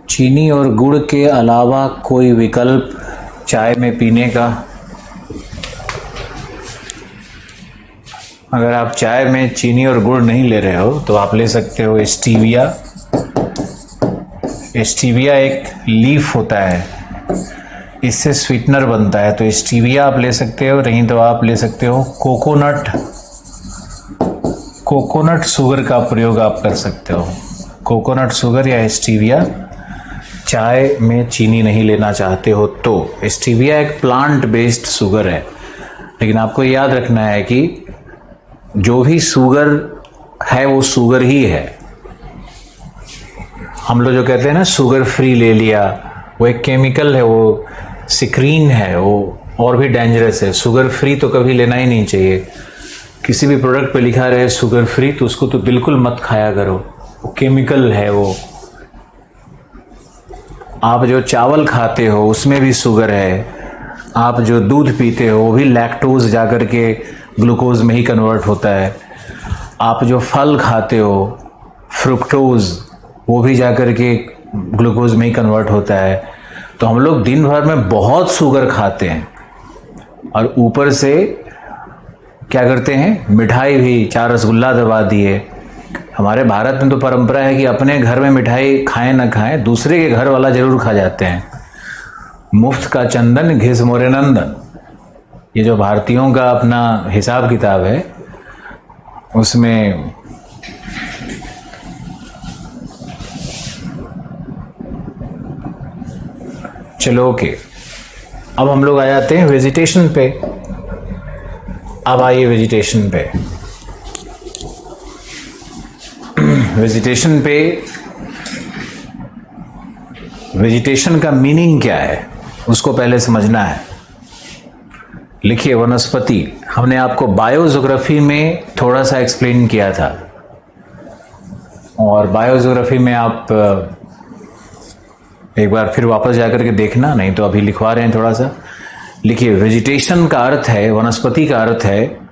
चीनी और गुड़ के अलावा कोई विकल्प चाय में पीने का? अगर आप चाय में चीनी और गुड़ नहीं ले रहे हो तो आप ले सकते हो स्टीविया। स्टीविया एक लीफ होता है, इससे स्वीटनर बनता है, तो स्टीविया आप ले सकते हो। नहीं तो आप ले सकते हो कोकोनट। कोकोनट शुगर का प्रयोग आप कर सकते हो। कोकोनट शुगर या स्टीविया, चाय में चीनी नहीं लेना चाहते हो तो। स्टीविया एक प्लांट बेस्ड शुगर है, लेकिन आपको याद रखना है कि जो भी शुगर है वो शुगर ही है। हम लोग जो कहते हैं ना शुगर फ्री ले लिया, वो एक केमिकल है, वो सिक्रीन है, वो और भी डेंजरस है। शुगर फ्री तो कभी लेना ही नहीं चाहिए। किसी भी प्रोडक्ट पे लिखा रहे शुगर फ्री तो उसको तो बिल्कुल मत खाया करो, वो केमिकल है वो। आप जो चावल खाते हो उसमें भी शुगर है। आप जो दूध पीते हो वो भी लैक्टोज जाकर के ग्लूकोज में ही कन्वर्ट होता है। आप जो फल खाते हो फ्रुक्टोज, वो भी जाकर के ग्लूकोज में ही कन्वर्ट होता है। तो हम लोग दिन भर में बहुत शुगर खाते हैं और ऊपर से क्या करते हैं, मिठाई भी, 4 रसगुल्ला दबा दिए। हमारे भारत में तो परंपरा है कि अपने घर में मिठाई खाएं ना खाएं, दूसरे के घर वाला जरूर खा जाते हैं। मुफ्त का चंदन घिस मोरे नंदन, ये जो भारतीयों का अपना हिसाब किताब है उसमें चलो ओके। अब हम लोग आ जाते हैं वेजिटेशन पे। अब आइए वेजिटेशन पे। वेजिटेशन पे वेजिटेशन का मीनिंग क्या है उसको पहले समझना है। लिखिए वनस्पति, हमने आपको बायोज्योग्राफी में थोड़ा सा एक्सप्लेन किया था, और बायोज्योग्राफी में आप एक बार फिर वापस जाकर के देखना, नहीं तो अभी लिखवा रहे हैं थोड़ा सा। लिखिए वेजिटेशन का अर्थ है, वनस्पति का अर्थ है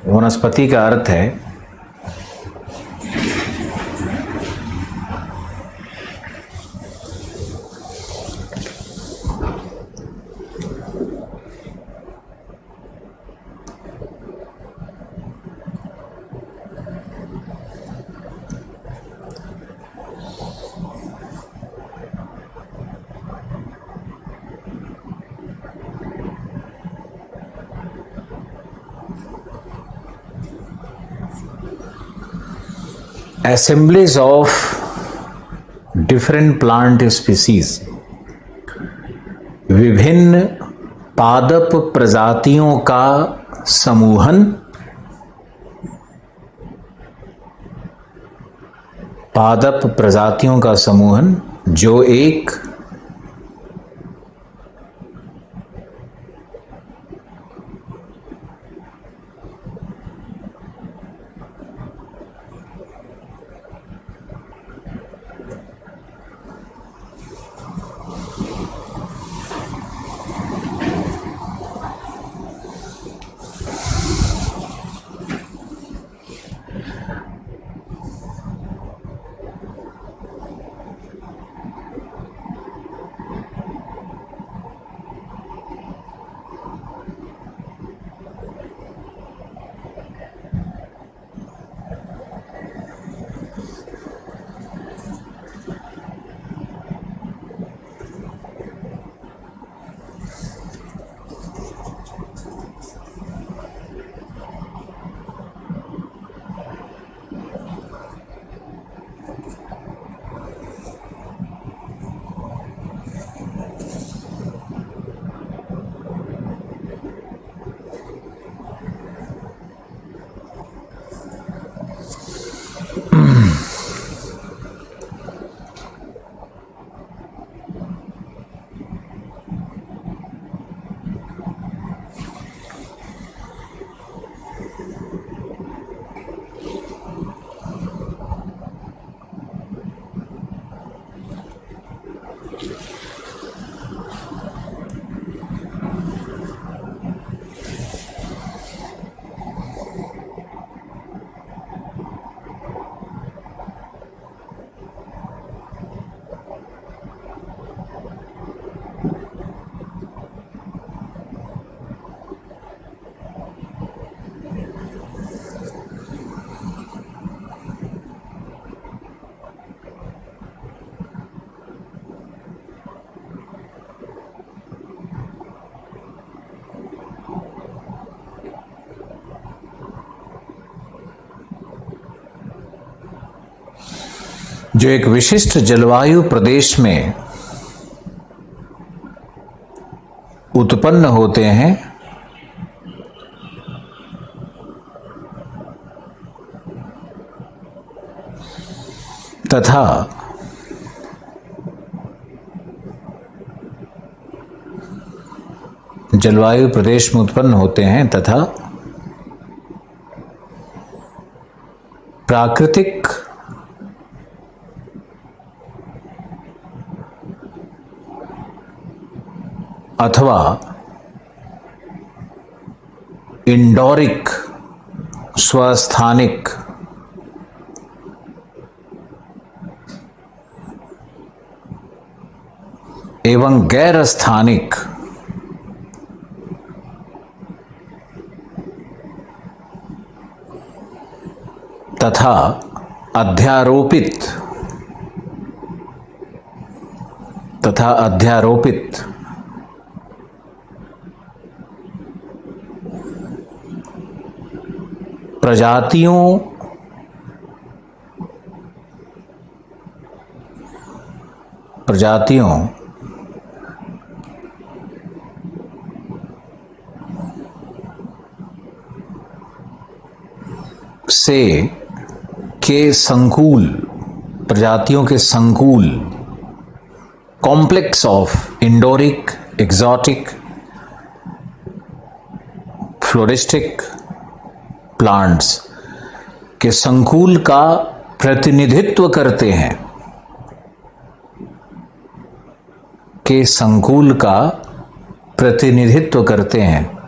वनस्पति का अर्थ है assemblies of different plant species, विभिन्न पादप प्रजातियों का समूहन, पादप प्रजातियों का समूहन जो एक जो एक विशिष्ट जलवायु प्रदेश में उत्पन्न होते हैं तथा जलवायु प्रदेश में उत्पन्न होते हैं तथा प्राकृतिक अथवा इंडोरिक स्वस्थानिक एवं गैर स्थानिक तथा अध्यारोपित प्रजातियों से के संकुल, प्रजातियों के संकुल, कॉम्प्लेक्स ऑफ इंडोरिक, एक्सोटिक, फ्लोरिस्टिक प्लांट्स के संकुल का प्रतिनिधित्व करते हैं, के संकुल का प्रतिनिधित्व करते हैं।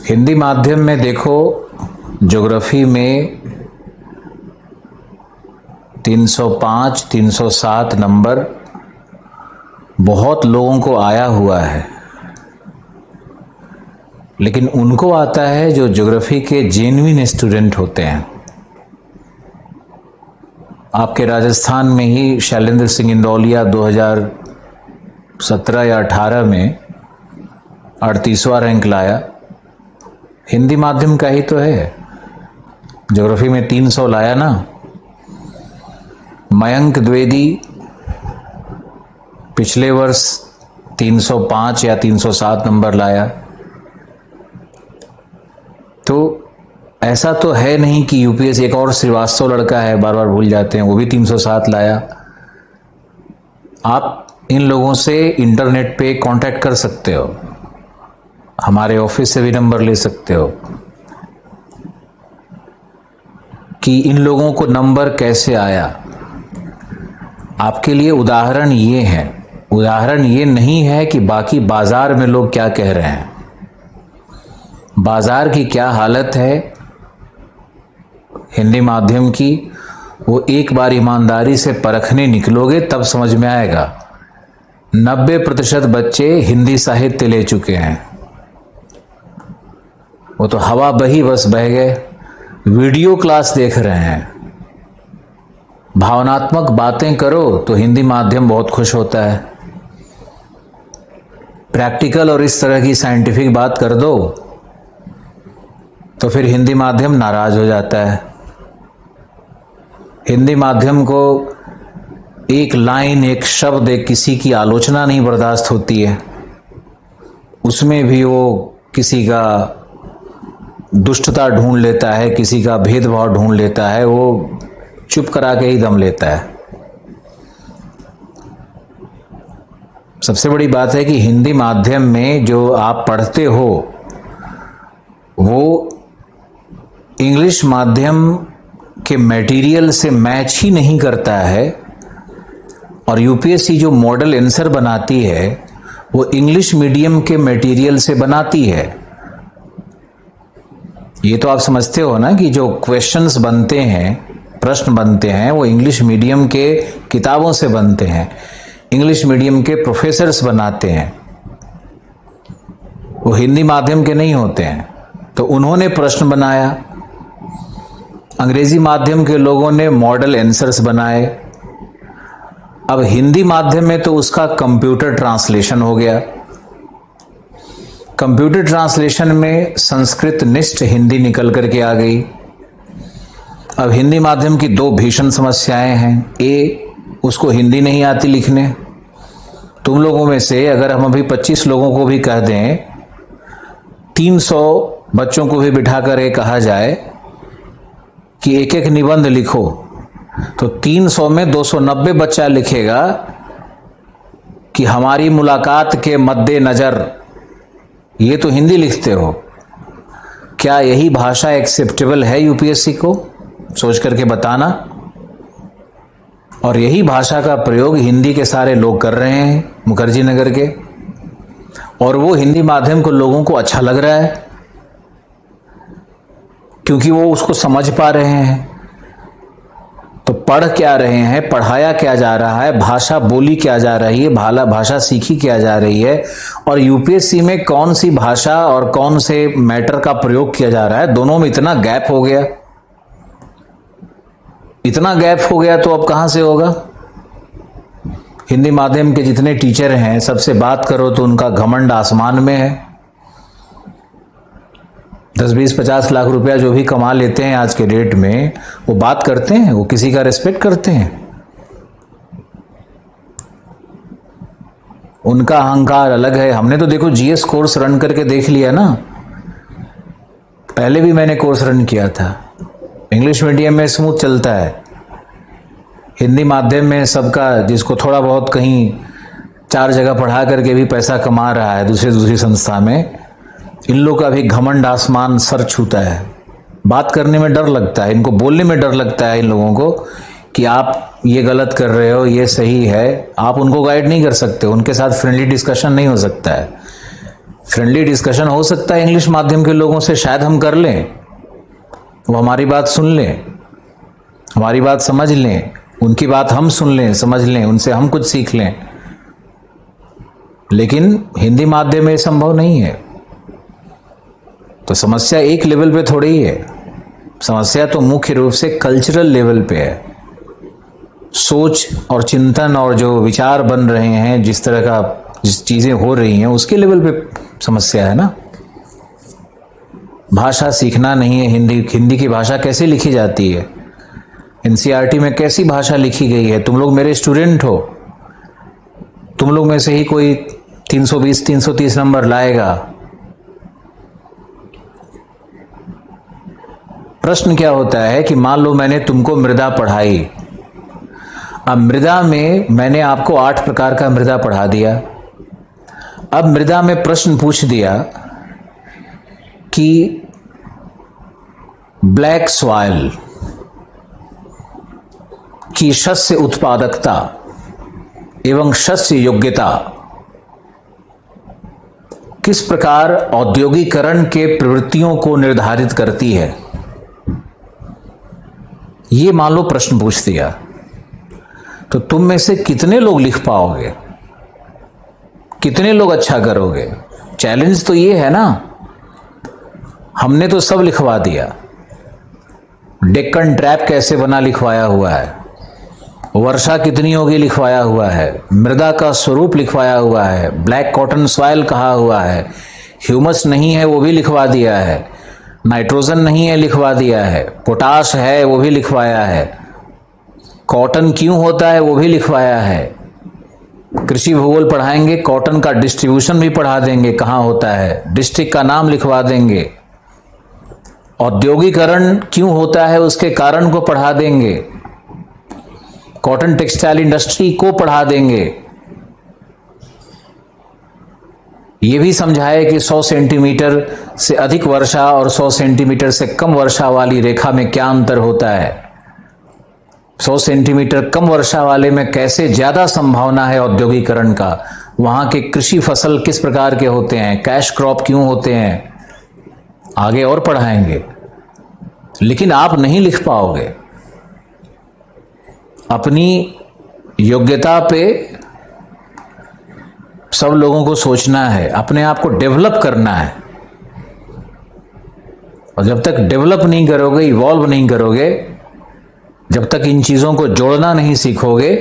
हिंदी माध्यम में देखो, ज्योग्राफी में 305, 307 नंबर बहुत लोगों को आया हुआ है, लेकिन उनको आता है जो ज्योग्राफी के जेन्युइन स्टूडेंट होते हैं। आपके राजस्थान में ही शैलेंद्र सिंह इंदौलिया 2017 या 18 में 38वां रैंक लाया। हिंदी माध्यम का ही तो है, ज्योग्राफी में 300 लाया ना। मयंक द्विवेदी पिछले वर्ष 305 या 307 नंबर लाया। तो ऐसा तो है नहीं कि यूपीएससी, एक और श्रीवास्तव लड़का है, बार बार भूल जाते हैं, वो भी 307 लाया। आप इन लोगों से इंटरनेट पे कांटेक्ट कर सकते हो, हमारे ऑफिस से भी नंबर ले सकते हो कि इन लोगों को नंबर कैसे आया। आपके लिए उदाहरण ये है, उदाहरण ये नहीं है कि बाकी बाजार में लोग क्या कह रहे हैं, बाजार की क्या हालत है हिंदी माध्यम की, वो एक बार ईमानदारी से परखने निकलोगे तब समझ में आएगा। 90% बच्चे हिंदी साहित्य ले चुके हैं, वो तो हवा बही बस बह गए, वीडियो क्लास देख रहे हैं। भावनात्मक बातें करो तो हिंदी माध्यम बहुत खुश होता है, प्रैक्टिकल और इस तरह की साइंटिफिक बात कर दो तो फिर हिंदी माध्यम नाराज हो जाता है। हिंदी माध्यम को एक लाइन, एक शब्द, एक किसी की आलोचना नहीं बर्दाश्त होती है, उसमें भी वो किसी का दुष्टता ढूंढ लेता है, किसी का भेदभाव ढूंढ लेता है, वो चुप करा के ही दम लेता है। सबसे बड़ी बात है कि हिंदी माध्यम में जो आप पढ़ते हो वो इंग्लिश माध्यम के मटेरियल से मैच ही नहीं करता है, और यूपीएससी जो मॉडल आंसर बनाती है वो इंग्लिश मीडियम के मटेरियल से बनाती है। ये तो आप समझते हो ना कि जो क्वेश्चंस बनते हैं, प्रश्न बनते हैं, वो इंग्लिश मीडियम के किताबों से बनते हैं, इंग्लिश मीडियम के प्रोफेसर्स बनाते हैं, वो हिंदी माध्यम के नहीं होते हैं। तो उन्होंने प्रश्न बनाया, अंग्रेजी माध्यम के लोगों ने मॉडल आंसर्स बनाए। अब हिंदी माध्यम में तो उसका कंप्यूटर ट्रांसलेशन हो गया। कंप्यूटर ट्रांसलेशन में संस्कृत निष्ठ हिंदी निकल करके आ गई। अब हिंदी माध्यम की दो भीषण समस्याएं हैं। ए, उसको हिंदी नहीं आती लिखने। तुम लोगों में से अगर हम अभी 25 लोगों को भी कह दें, 300 बच्चों को भी बिठाकर ये कहा जाए कि एक एक निबंध लिखो, तो 300 में 290 बच्चा लिखेगा कि हमारी मुलाकात के मद्देनजर, ये तो हिंदी लिखते हो। क्या यही भाषा एक्सेप्टेबल है यूपीएससी को? सोच करके बताना। और यही भाषा का प्रयोग हिंदी के सारे लोग कर रहे हैं, मुखर्जी नगर के, और वो हिंदी माध्यम को लोगों को अच्छा लग रहा है क्योंकि वो उसको समझ पा रहे हैं। तो पढ़ क्या रहे हैं, पढ़ाया क्या जा रहा है, भाषा बोली क्या जा रही है, भाषा सीखी क्या जा रही है, और यूपीएससी में कौन सी भाषा और कौन से मैटर का प्रयोग किया जा रहा है, दोनों में इतना गैप हो गया। इतना गैप हो गया तो अब कहां से होगा? हिंदी माध्यम के जितने टीचर हैं सबसे बात करो तो उनका घमंड आसमान में है। 10-20-50 लाख रुपया जो भी कमा लेते हैं आज के डेट में, वो बात करते हैं, वो किसी का रिस्पेक्ट करते हैं? उनका अहंकार अलग है। हमने तो देखो जीएस कोर्स रन करके देख लिया ना। पहले भी मैंने कोर्स रन किया था। इंग्लिश मीडियम में स्मूथ चलता है, हिंदी माध्यम में सबका, जिसको थोड़ा बहुत कहीं 4 जगह पढ़ा करके भी पैसा कमा रहा है दूसरी संस्था में, इन लोगों का भी घमंड आसमान सर छूता है। बात करने में डर लगता है, इनको बोलने में डर लगता है इन लोगों को कि आप ये गलत कर रहे हो, ये सही है। आप उनको गाइड नहीं कर सकते, उनके साथ फ्रेंडली डिस्कशन नहीं हो सकता है। फ्रेंडली डिस्कशन हो सकता है इंग्लिश माध्यम के लोगों से, शायद हम कर लें, वो हमारी बात सुन लें, हमारी बात समझ लें, उनकी बात हम सुन लें, समझ लें, उनसे हम कुछ सीख लें। लेकिन हिंदी माध्यम में संभव नहीं है। तो समस्या एक लेवल पे थोड़ी ही है, समस्या तो मुख्य रूप से कल्चरल लेवल पे है। सोच और चिंतन और जो विचार बन रहे हैं, जिस तरह का जिस चीजें हो रही हैं, उसके लेवल पे समस्या है ना। भाषा सीखना नहीं है। हिंदी की भाषा कैसे लिखी जाती है? एनसीईआरटी में कैसी भाषा लिखी गई है? तुम लोग मेरे स्टूडेंट हो, तुम लोग में से ही कोई 320-330 नंबर लाएगा। प्रश्न क्या होता है कि मान लो मैंने तुमको मृदा पढ़ाई, अब मृदा में मैंने आपको 8 प्रकार का मृदा पढ़ा दिया। अब मृदा में प्रश्न पूछ दिया कि ब्लैक सॉइल की शस्य उत्पादकता एवं शस्य योग्यता किस प्रकार औद्योगिकरण के प्रवृत्तियों को निर्धारित करती है, ये मान लो प्रश्न पूछ दिया, तो तुम में से कितने लोग लिख पाओगे? कितने लोग अच्छा करोगे? चैलेंज तो ये है ना। हमने तो सब लिखवा दिया। डेक्कन ट्रैप कैसे बना लिखवाया हुआ है, वर्षा कितनी होगी लिखवाया हुआ है, मृदा का स्वरूप लिखवाया हुआ है, ब्लैक कॉटन सॉइल कहा हुआ है, ह्यूमस नहीं है वो भी लिखवा दिया है, नाइट्रोजन नहीं है लिखवा दिया है, पोटाश है वो भी लिखवाया है, कॉटन क्यों होता है वो भी लिखवाया है। कृषि भूगोल पढ़ाएंगे, कॉटन का डिस्ट्रीब्यूशन भी पढ़ा देंगे, कहाँ होता है, डिस्ट्रिक्ट का नाम लिखवा देंगे, औद्योगिकरण क्यों होता है उसके कारण को पढ़ा देंगे, कॉटन टेक्सटाइल इंडस्ट्री को पढ़ा देंगे। ये भी समझाए कि 100 सेंटीमीटर से अधिक वर्षा और 100 सेंटीमीटर से कम वर्षा वाली रेखा में क्या अंतर होता है, 100 सेंटीमीटर कम वर्षा वाले में कैसे ज्यादा संभावना है औद्योगिकरण का, वहां के कृषि फसल किस प्रकार के होते हैं, कैश क्रॉप क्यों होते हैं, आगे और पढ़ाएंगे। लेकिन आप नहीं लिख पाओगे। अपनी योग्यता पे सब लोगों को सोचना है, अपने आप को डेवलप करना है। और जब तक डेवलप नहीं करोगे, इवॉल्व नहीं करोगे, जब तक इन चीजों को जोड़ना नहीं सीखोगे,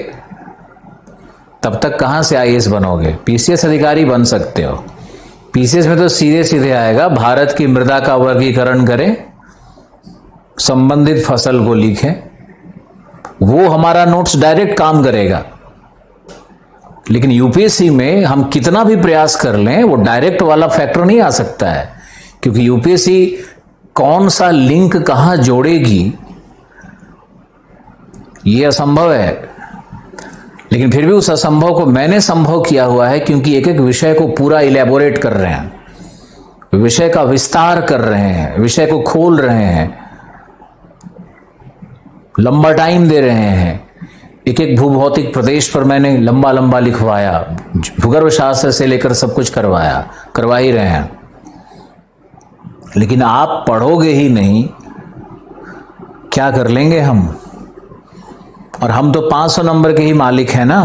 तब तक कहां से आईएएस बनोगे? पीसीएस अधिकारी बन सकते हो। पीसीएस में तो सीधे सीधे आएगा, भारत की मृदा का वर्गीकरण करें, संबंधित फसल को लिखें, वो हमारा नोट्स डायरेक्ट काम करेगा। लेकिन यूपीएससी में हम कितना भी प्रयास कर लें, वो डायरेक्ट वाला फैक्टर नहीं आ सकता है, क्योंकि यूपीएससी कौन सा लिंक कहां जोड़ेगी ये असंभव है। लेकिन फिर भी उस असंभव को मैंने संभव किया हुआ है, क्योंकि एक एक विषय को पूरा इलेबोरेट कर रहे हैं, विषय का विस्तार कर रहे हैं, विषय को खोल रहे हैं, लंबा टाइम दे रहे हैं। एक एक भूभौतिक प्रदेश पर मैंने लंबा लंबा लिखवाया, भूगर्भ शास्त्र से लेकर सब कुछ करवा ही रहे हैं। लेकिन आप पढ़ोगे ही नहीं, क्या कर लेंगे हम? और हम तो 500 नंबर के ही मालिक हैं ना,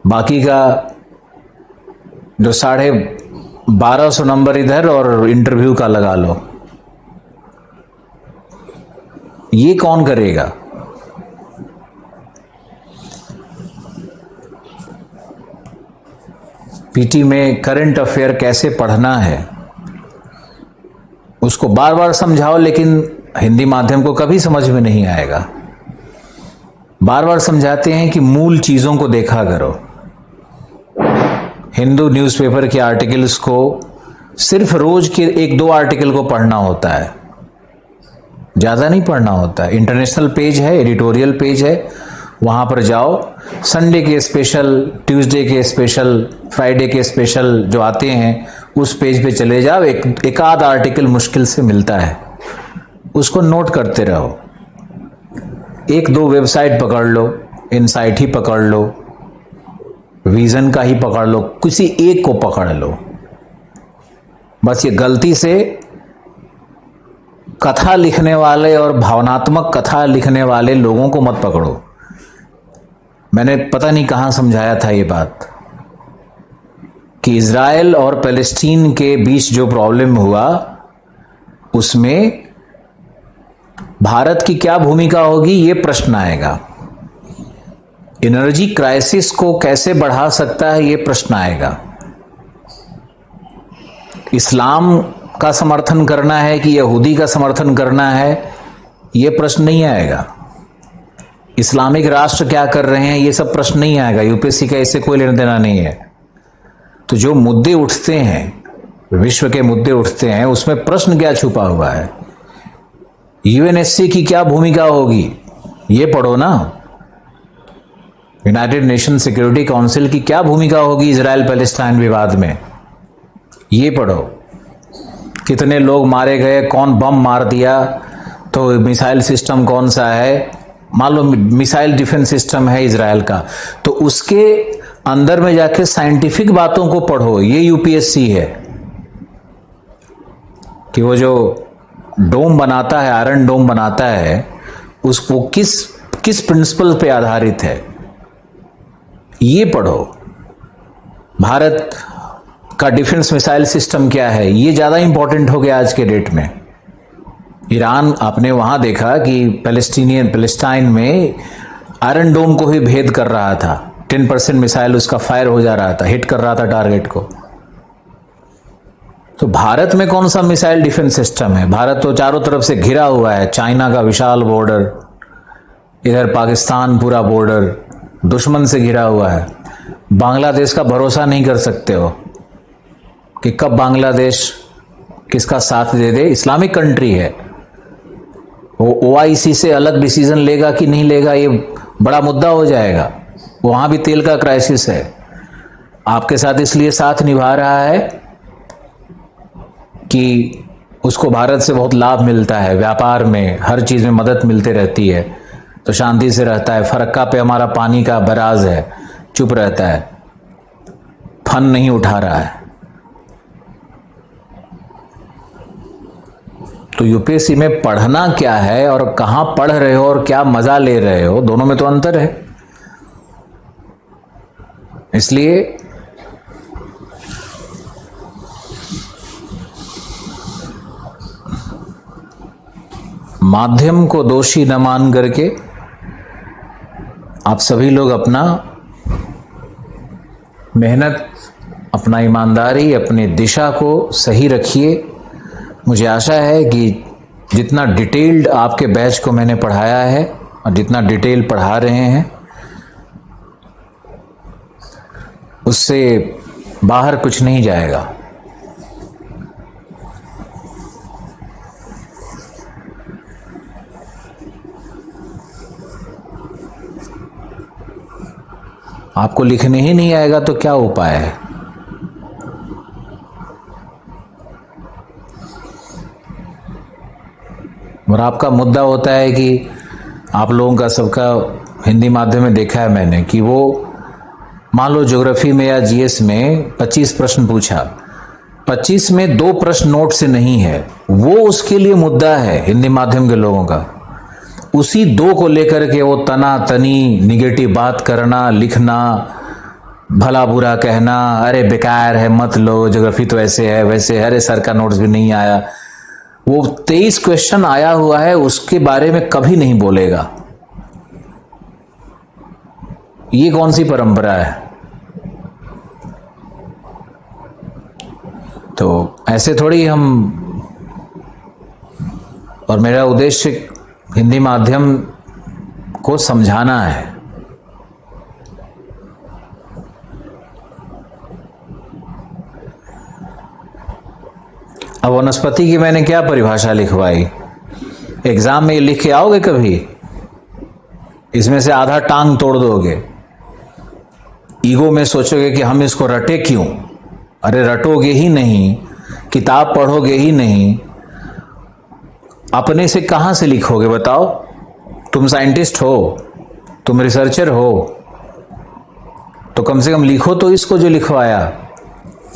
बाकी का जो 1250 नंबर इधर और इंटरव्यू का लगा लो, ये कौन करेगा? पीटी में करंट अफेयर कैसे पढ़ना है, उसको बार बार समझाओ, लेकिन हिंदी माध्यम को कभी समझ में नहीं आएगा। बार बार समझाते हैं कि मूल चीजों को देखा करो। हिंदू न्यूज़पेपर के आर्टिकल्स को सिर्फ रोज के 1-2 आर्टिकल को पढ़ना होता है, ज्यादा नहीं पढ़ना होता है। इंटरनेशनल पेज है, एडिटोरियल पेज है, वहां पर जाओ। संडे के स्पेशल, ट्यूसडे के स्पेशल, फ्राइडे के स्पेशल जो आते हैं उस पेज पे चले जाओ। एक आध आर्टिकल मुश्किल से मिलता है, उसको नोट करते रहो। 1-2 वेबसाइट पकड़ लो, इनसाइट ही पकड़ लो, विजन का ही पकड़ लो, किसी एक को पकड़ लो। बस ये गलती से कथा लिखने वाले और भावनात्मक कथा लिखने वाले लोगों को मत पकड़ो। मैंने पता नहीं कहां समझाया था ये बात कि इजराइल और पैलेस्टीन के बीच जो प्रॉब्लम हुआ उसमें भारत की क्या भूमिका होगी, ये प्रश्न आएगा। एनर्जी क्राइसिस को कैसे बढ़ा सकता है, ये प्रश्न आएगा। इस्लाम का समर्थन करना है कि यहूदी का समर्थन करना है, ये प्रश्न नहीं आएगा। इस्लामिक राष्ट्र क्या कर रहे हैं, ये सब प्रश्न नहीं आएगा। यूपीएससी का इससे कोई लेना देना नहीं है। तो जो मुद्दे उठते हैं, विश्व के मुद्दे उठते हैं, उसमें प्रश्न क्या छुपा हुआ है, यूएनएससी की क्या भूमिका होगी, ये पढ़ो ना। यूनाइटेड नेशन सिक्योरिटी काउंसिल की क्या भूमिका होगी इजराइल पैलेस्टाइन विवाद में, ये पढ़ो। कितने लोग मारे गए, कौन बम मार दिया, तो मिसाइल सिस्टम कौन सा है, मान लो मिसाइल डिफेंस सिस्टम है इजराइल का, तो उसके अंदर में जाके साइंटिफिक बातों को पढ़ो। ये यूपीएससी है कि वो जो डोम बनाता है, आयरन डोम बनाता है, उसको किस प्रिंसिपल पे आधारित है, ये पढ़ो। भारत का डिफेंस मिसाइल सिस्टम क्या है, ये ज्यादा इंपॉर्टेंट हो गया आज के डेट में। ईरान, आपने वहां देखा कि पैलेस्टाइन में आयरन डोम को ही भेद कर रहा था। 10% मिसाइल उसका फायर हो जा रहा था, हिट कर रहा था टारगेट को। तो भारत में कौन सा मिसाइल डिफेंस सिस्टम है? भारत तो चारों तरफ से घिरा हुआ है, चाइना का विशाल बॉर्डर, इधर पाकिस्तान पूरा बॉर्डर, दुश्मन से घिरा हुआ है। बांग्लादेश का भरोसा नहीं कर सकते हो कि कब बांग्लादेश किसका साथ दे दे। इस्लामिक कंट्री है, वो ओआईसी से अलग डिसीजन लेगा कि नहीं लेगा, ये बड़ा मुद्दा हो जाएगा। वहां भी तेल का क्राइसिस है। आपके साथ इसलिए साथ निभा रहा है कि उसको भारत से बहुत लाभ मिलता है, व्यापार में, हर चीज में मदद मिलती रहती है, तो शांति से रहता है। फरक्का पे हमारा पानी का बराज है, चुप रहता है, फन नहीं उठा रहा है। तो यूपीएससी में पढ़ना क्या है और कहां पढ़ रहे हो और क्या मजा ले रहे हो, दोनों में तो अंतर है। इसलिए माध्यम को दोषी न मान करके आप सभी लोग अपना मेहनत, अपना ईमानदारी, अपनी दिशा को सही रखिए। मुझे आशा है कि जितना डिटेल्ड आपके बैच को मैंने पढ़ाया है और जितना डिटेल पढ़ा रहे हैं, उससे बाहर कुछ नहीं जाएगा। आपको लिखने ही नहीं आएगा तो क्या उपाय है? और आपका मुद्दा होता है कि आप लोगों का सबका हिंदी माध्यम में देखा है मैंने कि वो मान लो ज्योग्राफी में या जीएस में 25 प्रश्न पूछा, 25 में 2 प्रश्न नोट से नहीं है, वो उसके लिए मुद्दा है हिंदी माध्यम के लोगों का। उसी 2 को लेकर के वो तना तनी निगेटिव बात करना, लिखना, भला बुरा कहना, अरे बेकार है मत लो, ज्योग्राफी तो ऐसे है वैसे है, अरे सर का नोट्स भी नहीं आया। वो 23 क्वेश्चन आया हुआ है, उसके बारे में कभी नहीं बोलेगा। ये कौन सी परंपरा है? तो ऐसे थोड़ी हम और मेरा उद्देश्य हिंदी माध्यम को समझाना है। अब वनस्पति की मैंने क्या परिभाषा लिखवाई? एग्जाम में ये लिख के आओगे कभी? इसमें से आधा टांग तोड़ दोगे। ईगो में सोचोगे कि हम इसको रटे क्यों? अरे रटोगे ही नहीं, किताब पढ़ोगे ही नहीं, अपने से कहां से लिखोगे बताओ? तुम साइंटिस्ट हो, तुम रिसर्चर हो, तो कम से कम लिखो तो इसको जो लिखवाया।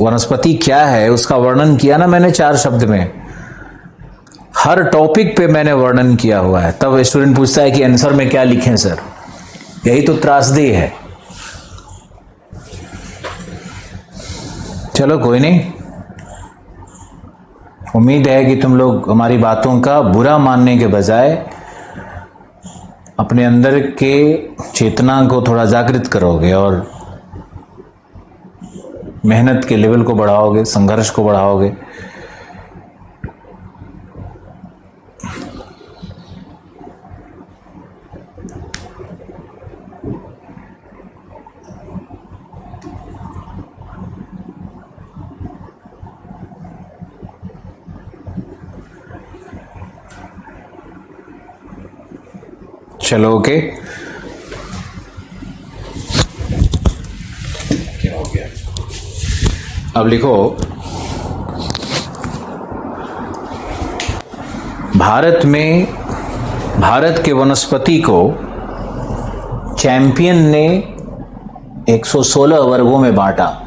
वनस्पति क्या है उसका वर्णन किया ना मैंने 4 शब्द में। हर टॉपिक पे मैंने वर्णन किया हुआ है। तब स्टूडेंट पूछता है कि आंसर में क्या लिखें सर? यही तो त्रासदी है। चलो कोई नहीं, उम्मीद है कि तुम लोग हमारी बातों का बुरा मानने के बजाय अपने अंदर के चेतना को थोड़ा जागृत करोगे और मेहनत के लेवल को बढ़ाओगे, संघर्ष को बढ़ाओगे। चलो ओके, क्या हो गया? अब लिखो, भारत के वनस्पति को चैंपियन ने 116 वर्गों में बांटा।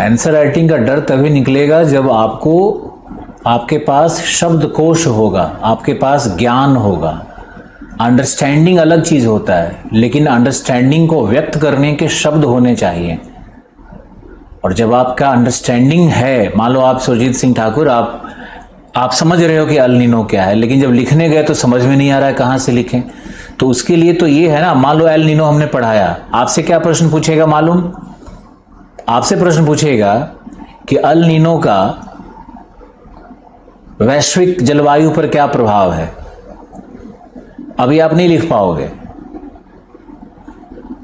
आंसर राइटिंग का डर तभी निकलेगा जब आपके पास शब्दकोश होगा, आपके पास ज्ञान होगा। अंडरस्टैंडिंग अलग चीज होता है, लेकिन अंडरस्टैंडिंग को व्यक्त करने के शब्द होने चाहिए। और जब आपका अंडरस्टैंडिंग है, मान लो आप सुरजीत सिंह ठाकुर, आप समझ रहे हो कि अल नीनो क्या है, लेकिन जब लिखने गए तो समझ में नहीं आ रहा है कहां से लिखें। तो उसके लिए तो ये है ना, मान लो एल नीनो हमने पढ़ाया, आपसे क्या प्रश्न पूछेगा मालूम? आपसे प्रश्न पूछेगा कि अल नीनो का वैश्विक जलवायु पर क्या प्रभाव है। अभी आप नहीं लिख पाओगे।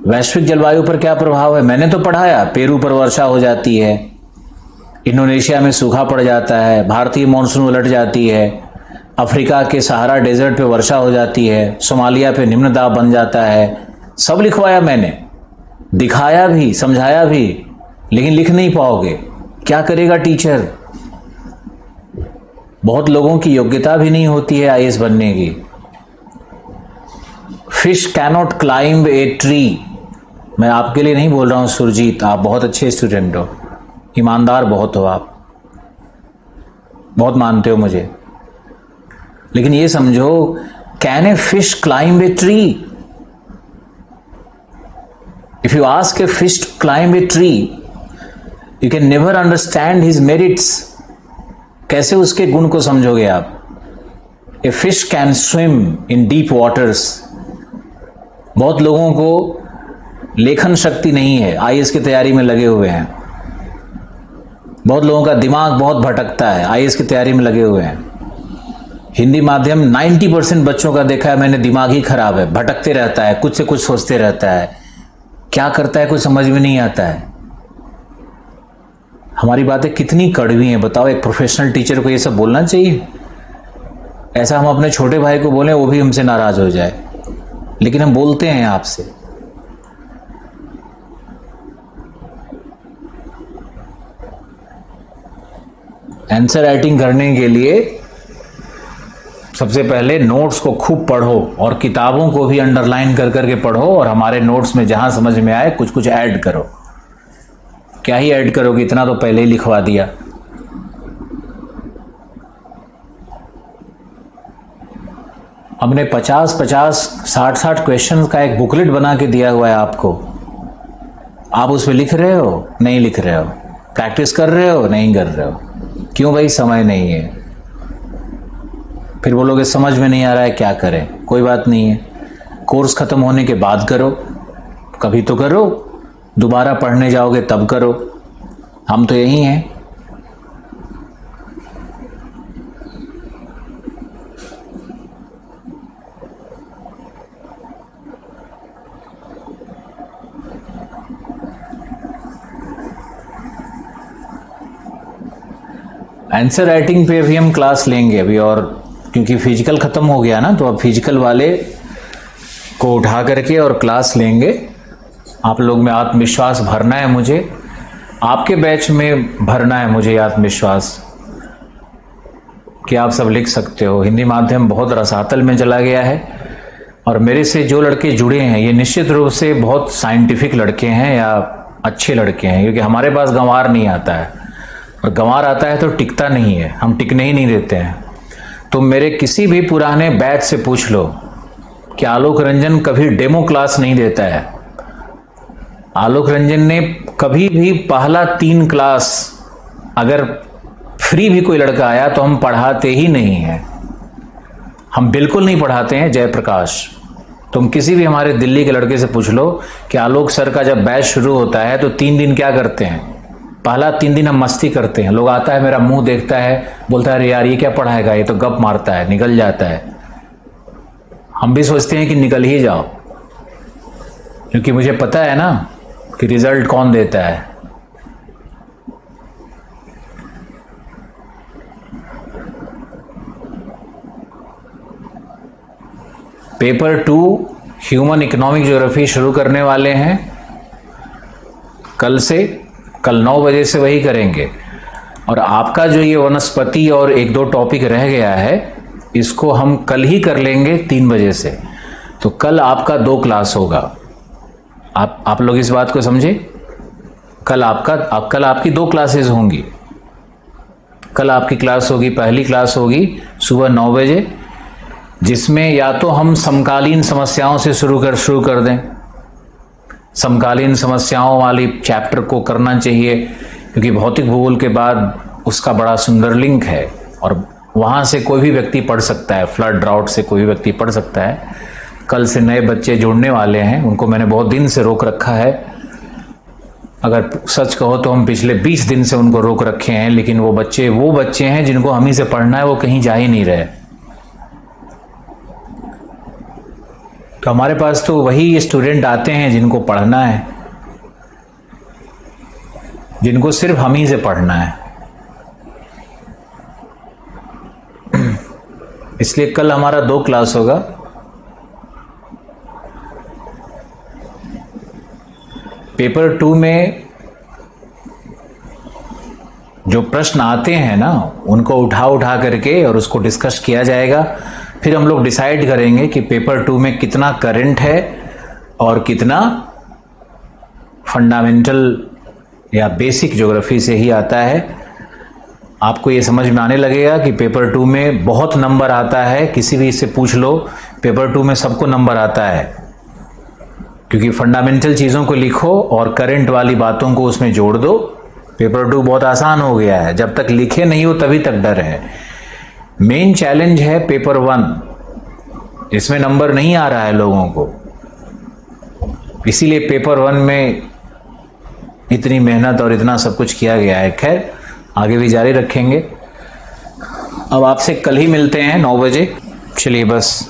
वैश्विक जलवायु पर क्या प्रभाव है मैंने तो पढ़ाया। पेरू पर वर्षा हो जाती है, इंडोनेशिया में सूखा पड़ जाता है, भारतीय मॉनसून उलट जाती है, अफ्रीका के सहारा डेजर्ट पे वर्षा हो जाती है, सोमालिया पे निम्न दाब बन जाता है। सब लिखवाया मैंने, दिखाया भी, समझाया भी, लेकिन लिख नहीं पाओगे। क्या करेगा टीचर? बहुत लोगों की योग्यता भी नहीं होती है आईएएस बनने की। Fish cannot climb a tree. मैं आपके लिए नहीं बोल रहा हूं सुरजीत, आप बहुत अच्छे स्टूडेंट हो, ईमानदार बहुत हो, आप बहुत मानते हो मुझे, लेकिन ये समझो, can a fish climb a tree? If you ask a fish to climb a tree, you can never understand his merits. कैसे उसके गुण को समझोगे आप? A fish can swim in deep waters. बहुत लोगों को लेखन शक्ति नहीं है, आईएएस की तैयारी में लगे हुए हैं। बहुत लोगों का दिमाग बहुत भटकता है, आईएएस की तैयारी में लगे हुए हैं। हिंदी माध्यम 90% बच्चों का देखा है मैंने, दिमाग ही खराब है, भटकते रहता है, कुछ से कुछ सोचते रहता है, क्या करता है कुछ समझ में नहीं आता है। हमारी बातें कितनी कड़वी हैं बताओ। एक प्रोफेशनल टीचर को ये सब बोलना चाहिए? ऐसा हम अपने छोटे भाई को बोलें वो भी हमसे नाराज हो जाए, लेकिन हम बोलते हैं आपसे। आंसर राइटिंग करने के लिए सबसे पहले नोट्स को खूब पढ़ो और किताबों को भी अंडरलाइन कर करके पढ़ो, और हमारे नोट्स में जहां समझ में आए कुछ कुछ ऐड करो। क्या ही ऐड करोगे, इतना तो पहले ही लिखवा दिया। हमने 50-50, 60-60 क्वेश्चन का एक बुकलेट बना के दिया हुआ है आपको। आप उसमें लिख रहे हो, नहीं लिख रहे हो, प्रैक्टिस कर रहे हो, नहीं कर रहे हो। क्यों भाई? समय नहीं है। फिर बोलोगे समझ में नहीं आ रहा है, क्या करें? कोई बात नहीं है, कोर्स खत्म होने के बाद करो, कभी तो करो, दोबारा पढ़ने जाओगे तब करो। हम तो यही हैं। आंसर राइटिंग पे भी हम क्लास लेंगे अभी, और क्योंकि फिजिकल ख़त्म हो गया ना, तो अब फिजिकल वाले को उठा करके और क्लास लेंगे। आप लोग में आत्मविश्वास भरना है मुझे, आपके बैच में भरना है मुझे आत्मविश्वास कि आप सब लिख सकते हो। हिंदी माध्यम बहुत रसातल में चला गया है, और मेरे से जो लड़के जुड़े हैं ये निश्चित रूप से बहुत साइंटिफिक लड़के हैं या अच्छे लड़के हैं, क्योंकि हमारे पास गंवार नहीं आता है, और गंवार आता है तो टिकता नहीं है, हम टिकने ही नहीं देते हैं। तुम मेरे किसी भी पुराने बैच से पूछ लो कि आलोक रंजन कभी डेमो क्लास नहीं देता है। आलोक रंजन ने कभी भी पहला 3 क्लास अगर फ्री भी कोई लड़का आया तो हम पढ़ाते ही नहीं हैं, हम बिल्कुल नहीं पढ़ाते हैं। जयप्रकाश, तुम किसी भी हमारे दिल्ली के लड़के से पूछ लो कि आलोक सर का जब बैच शुरू होता है तो 3 दिन क्या करते हैं। पहला 3 दिन हम मस्ती करते हैं। लोग आता है, मेरा मुंह देखता है, बोलता है अरे यार ये क्या पढ़ाएगा, ये तो गप मारता है, निकल जाता है। हम भी सोचते हैं कि निकल ही जाओ, क्योंकि मुझे पता है ना कि रिजल्ट कौन देता है। पेपर 2 ह्यूमन इकोनॉमिक ज्योग्राफी शुरू करने वाले हैं कल से। कल 9 बजे से वही करेंगे, और आपका जो ये वनस्पति और 1-2 टॉपिक रह गया है इसको हम कल ही कर लेंगे 3 बजे से। तो कल आपका 2 क्लास होगा। आप लोग इस बात को समझे। कल आपकी 2 क्लासेस होंगी। कल आपकी क्लास होगी, पहली क्लास होगी सुबह 9 बजे, जिसमें या तो हम समकालीन समस्याओं से शुरू कर दें। समकालीन समस्याओं वाली चैप्टर को करना चाहिए, क्योंकि भौतिक भूगोल के बाद उसका बड़ा सुंदर लिंक है, और वहाँ से कोई भी व्यक्ति पढ़ सकता है, फ्लड ड्राउट से कोई भी व्यक्ति पढ़ सकता है। कल से नए बच्चे जुड़ने वाले हैं, उनको मैंने बहुत दिन से रोक रखा है। अगर सच कहो तो हम पिछले 20 दिन से उनको रोक रखे हैं, लेकिन वो बच्चे हैं जिनको हम ही से पढ़ना है, वो कहीं जा ही नहीं रहे। तो हमारे पास तो वही स्टूडेंट आते हैं जिनको पढ़ना है, जिनको सिर्फ हम ही से पढ़ना है। इसलिए कल हमारा 2 क्लास होगा। पेपर 2 में जो प्रश्न आते हैं ना, उनको उठा करके और उसको डिस्कस किया जाएगा। फिर हम लोग डिसाइड करेंगे कि पेपर 2 में कितना करंट है और कितना फंडामेंटल या बेसिक ज्योग्राफी से ही आता है। आपको ये समझ में आने लगेगा कि पेपर 2 में बहुत नंबर आता है। किसी भी से पूछ लो, पेपर 2 में सबको नंबर आता है, क्योंकि फंडामेंटल चीज़ों को लिखो और करंट वाली बातों को उसमें जोड़ दो। पेपर 2 बहुत आसान हो गया है, जब तक लिखे नहीं हो तभी तक डर है। मेन चैलेंज है पेपर 1, इसमें नंबर नहीं आ रहा है लोगों को, इसीलिए पेपर 1 में इतनी मेहनत और इतना सब कुछ किया गया है। खैर, आगे भी जारी रखेंगे। अब आपसे कल ही मिलते हैं 9 बजे। चलिए बस।